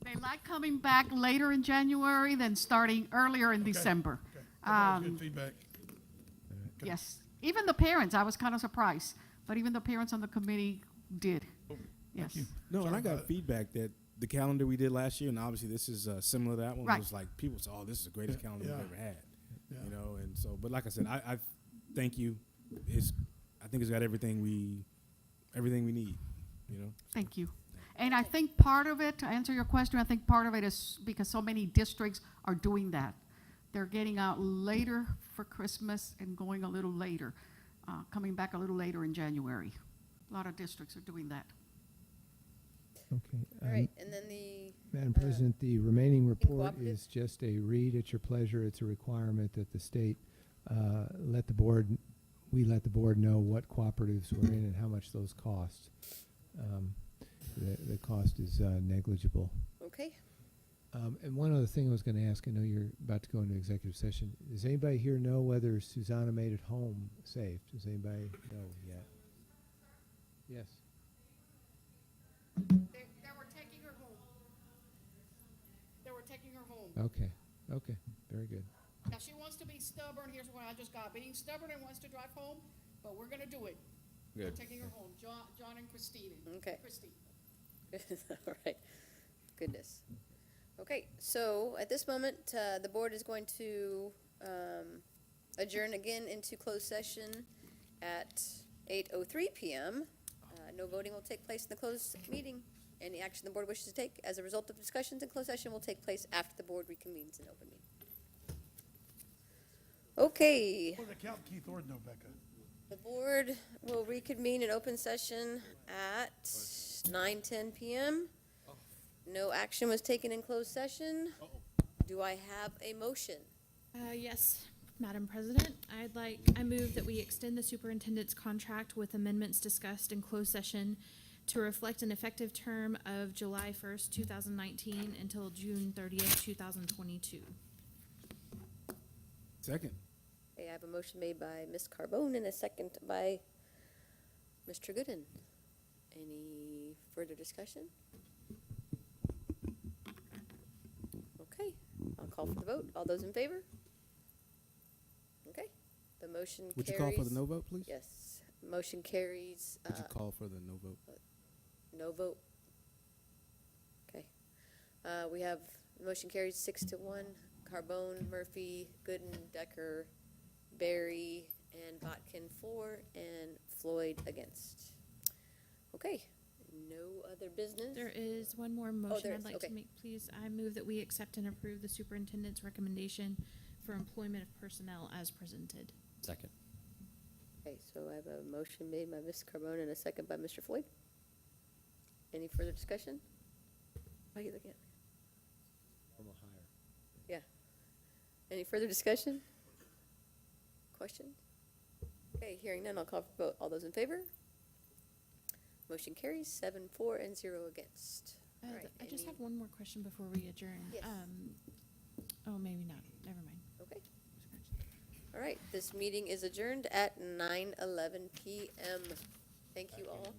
They like coming back later in January than starting earlier in December. Okay. That was good feedback. Okay. Yes, even the parents, I was kind of surprised, but even the parents on the committee did. Yes. you. No, and Sorry I about got it. feedback that the calendar we did last year, and obviously this is similar to that one, Right. was like people said, "Oh, this is the greatest Yeah, calendar yeah. we've ever had." Yeah. You know, and so, but like I said, I thank you. I think it's got everything we need. You know. Thank you. And I think part of it, to answer your question, I think part of it is because so many districts are doing that. They're getting out later for Christmas and going a little later, coming back a little later in January. A lot of districts are doing that. Okay. All right, and then the. Madam President, the remaining report cooperative? is just a read at your pleasure. It's a requirement that the state let the board know what cooperatives were in and how much those cost. The cost is negligible. Okay. And one other thing I was going to ask, I know you're about to go into executive session. Does anybody here know whether Susanna made it home safe? Does anybody know yet? Yes. They were taking her home. They were taking her home. Okay. Okay. Very good. Now, she wants to be stubborn. Here's what I just got. Being stubborn and wants to drive home, but we're gonna do it. We're Good. taking her home. John and Christine. Okay. Christine. All right. Goodness. Okay, so at this moment, the board is going to adjourn again into closed session at 8:03 p.m. No voting will take place in the closed meeting. Any action the board wishes to take as a result of discussions in closed session will take place after the board reconvenes in open meeting. Okay, What did the count Keith Ord know, Becca? the board will reconvene in open session at 9:10 PM. No action was taken in closed session. Do I have a motion? Yes, Madam President, I move that we extend the superintendent's contract with amendments discussed in closed session to reflect an effective term of July 1st, 2019 until June 30th, 2022. Second. Okay, I have a motion made by Ms. Carbone and a second by Mr. Gooden. Any further discussion? Okay, I'll call for the vote. All those in favor? Okay, the motion carries. Would you call for the no vote, please? Yes, motion carries, Would you call for the no vote? no vote. Okay. We have, motion carries 6-1. Carbone, Murphy, Gooden, Decker, Barry, and Botkin for, and Floyd against. Okay, no other business? There is one more motion there I'd is, like okay. to make, please. I move that we accept and approve the superintendent's recommendation for employment of personnel as presented. Second. Okay, so I have a motion made by Ms. Carbone and a second by Mr. Floyd. Any further discussion? Why are you looking at me? Yeah. Any further discussion? Questions? Okay, hearing none, I'll call for vote. All those in favor? Motion carries 7-4 and 0 against. All right, I just any- have one more question before we adjourn. Yes. Oh, maybe not. Never mind. Okay. All right, this meeting is adjourned at 9:11 PM. Thank you all.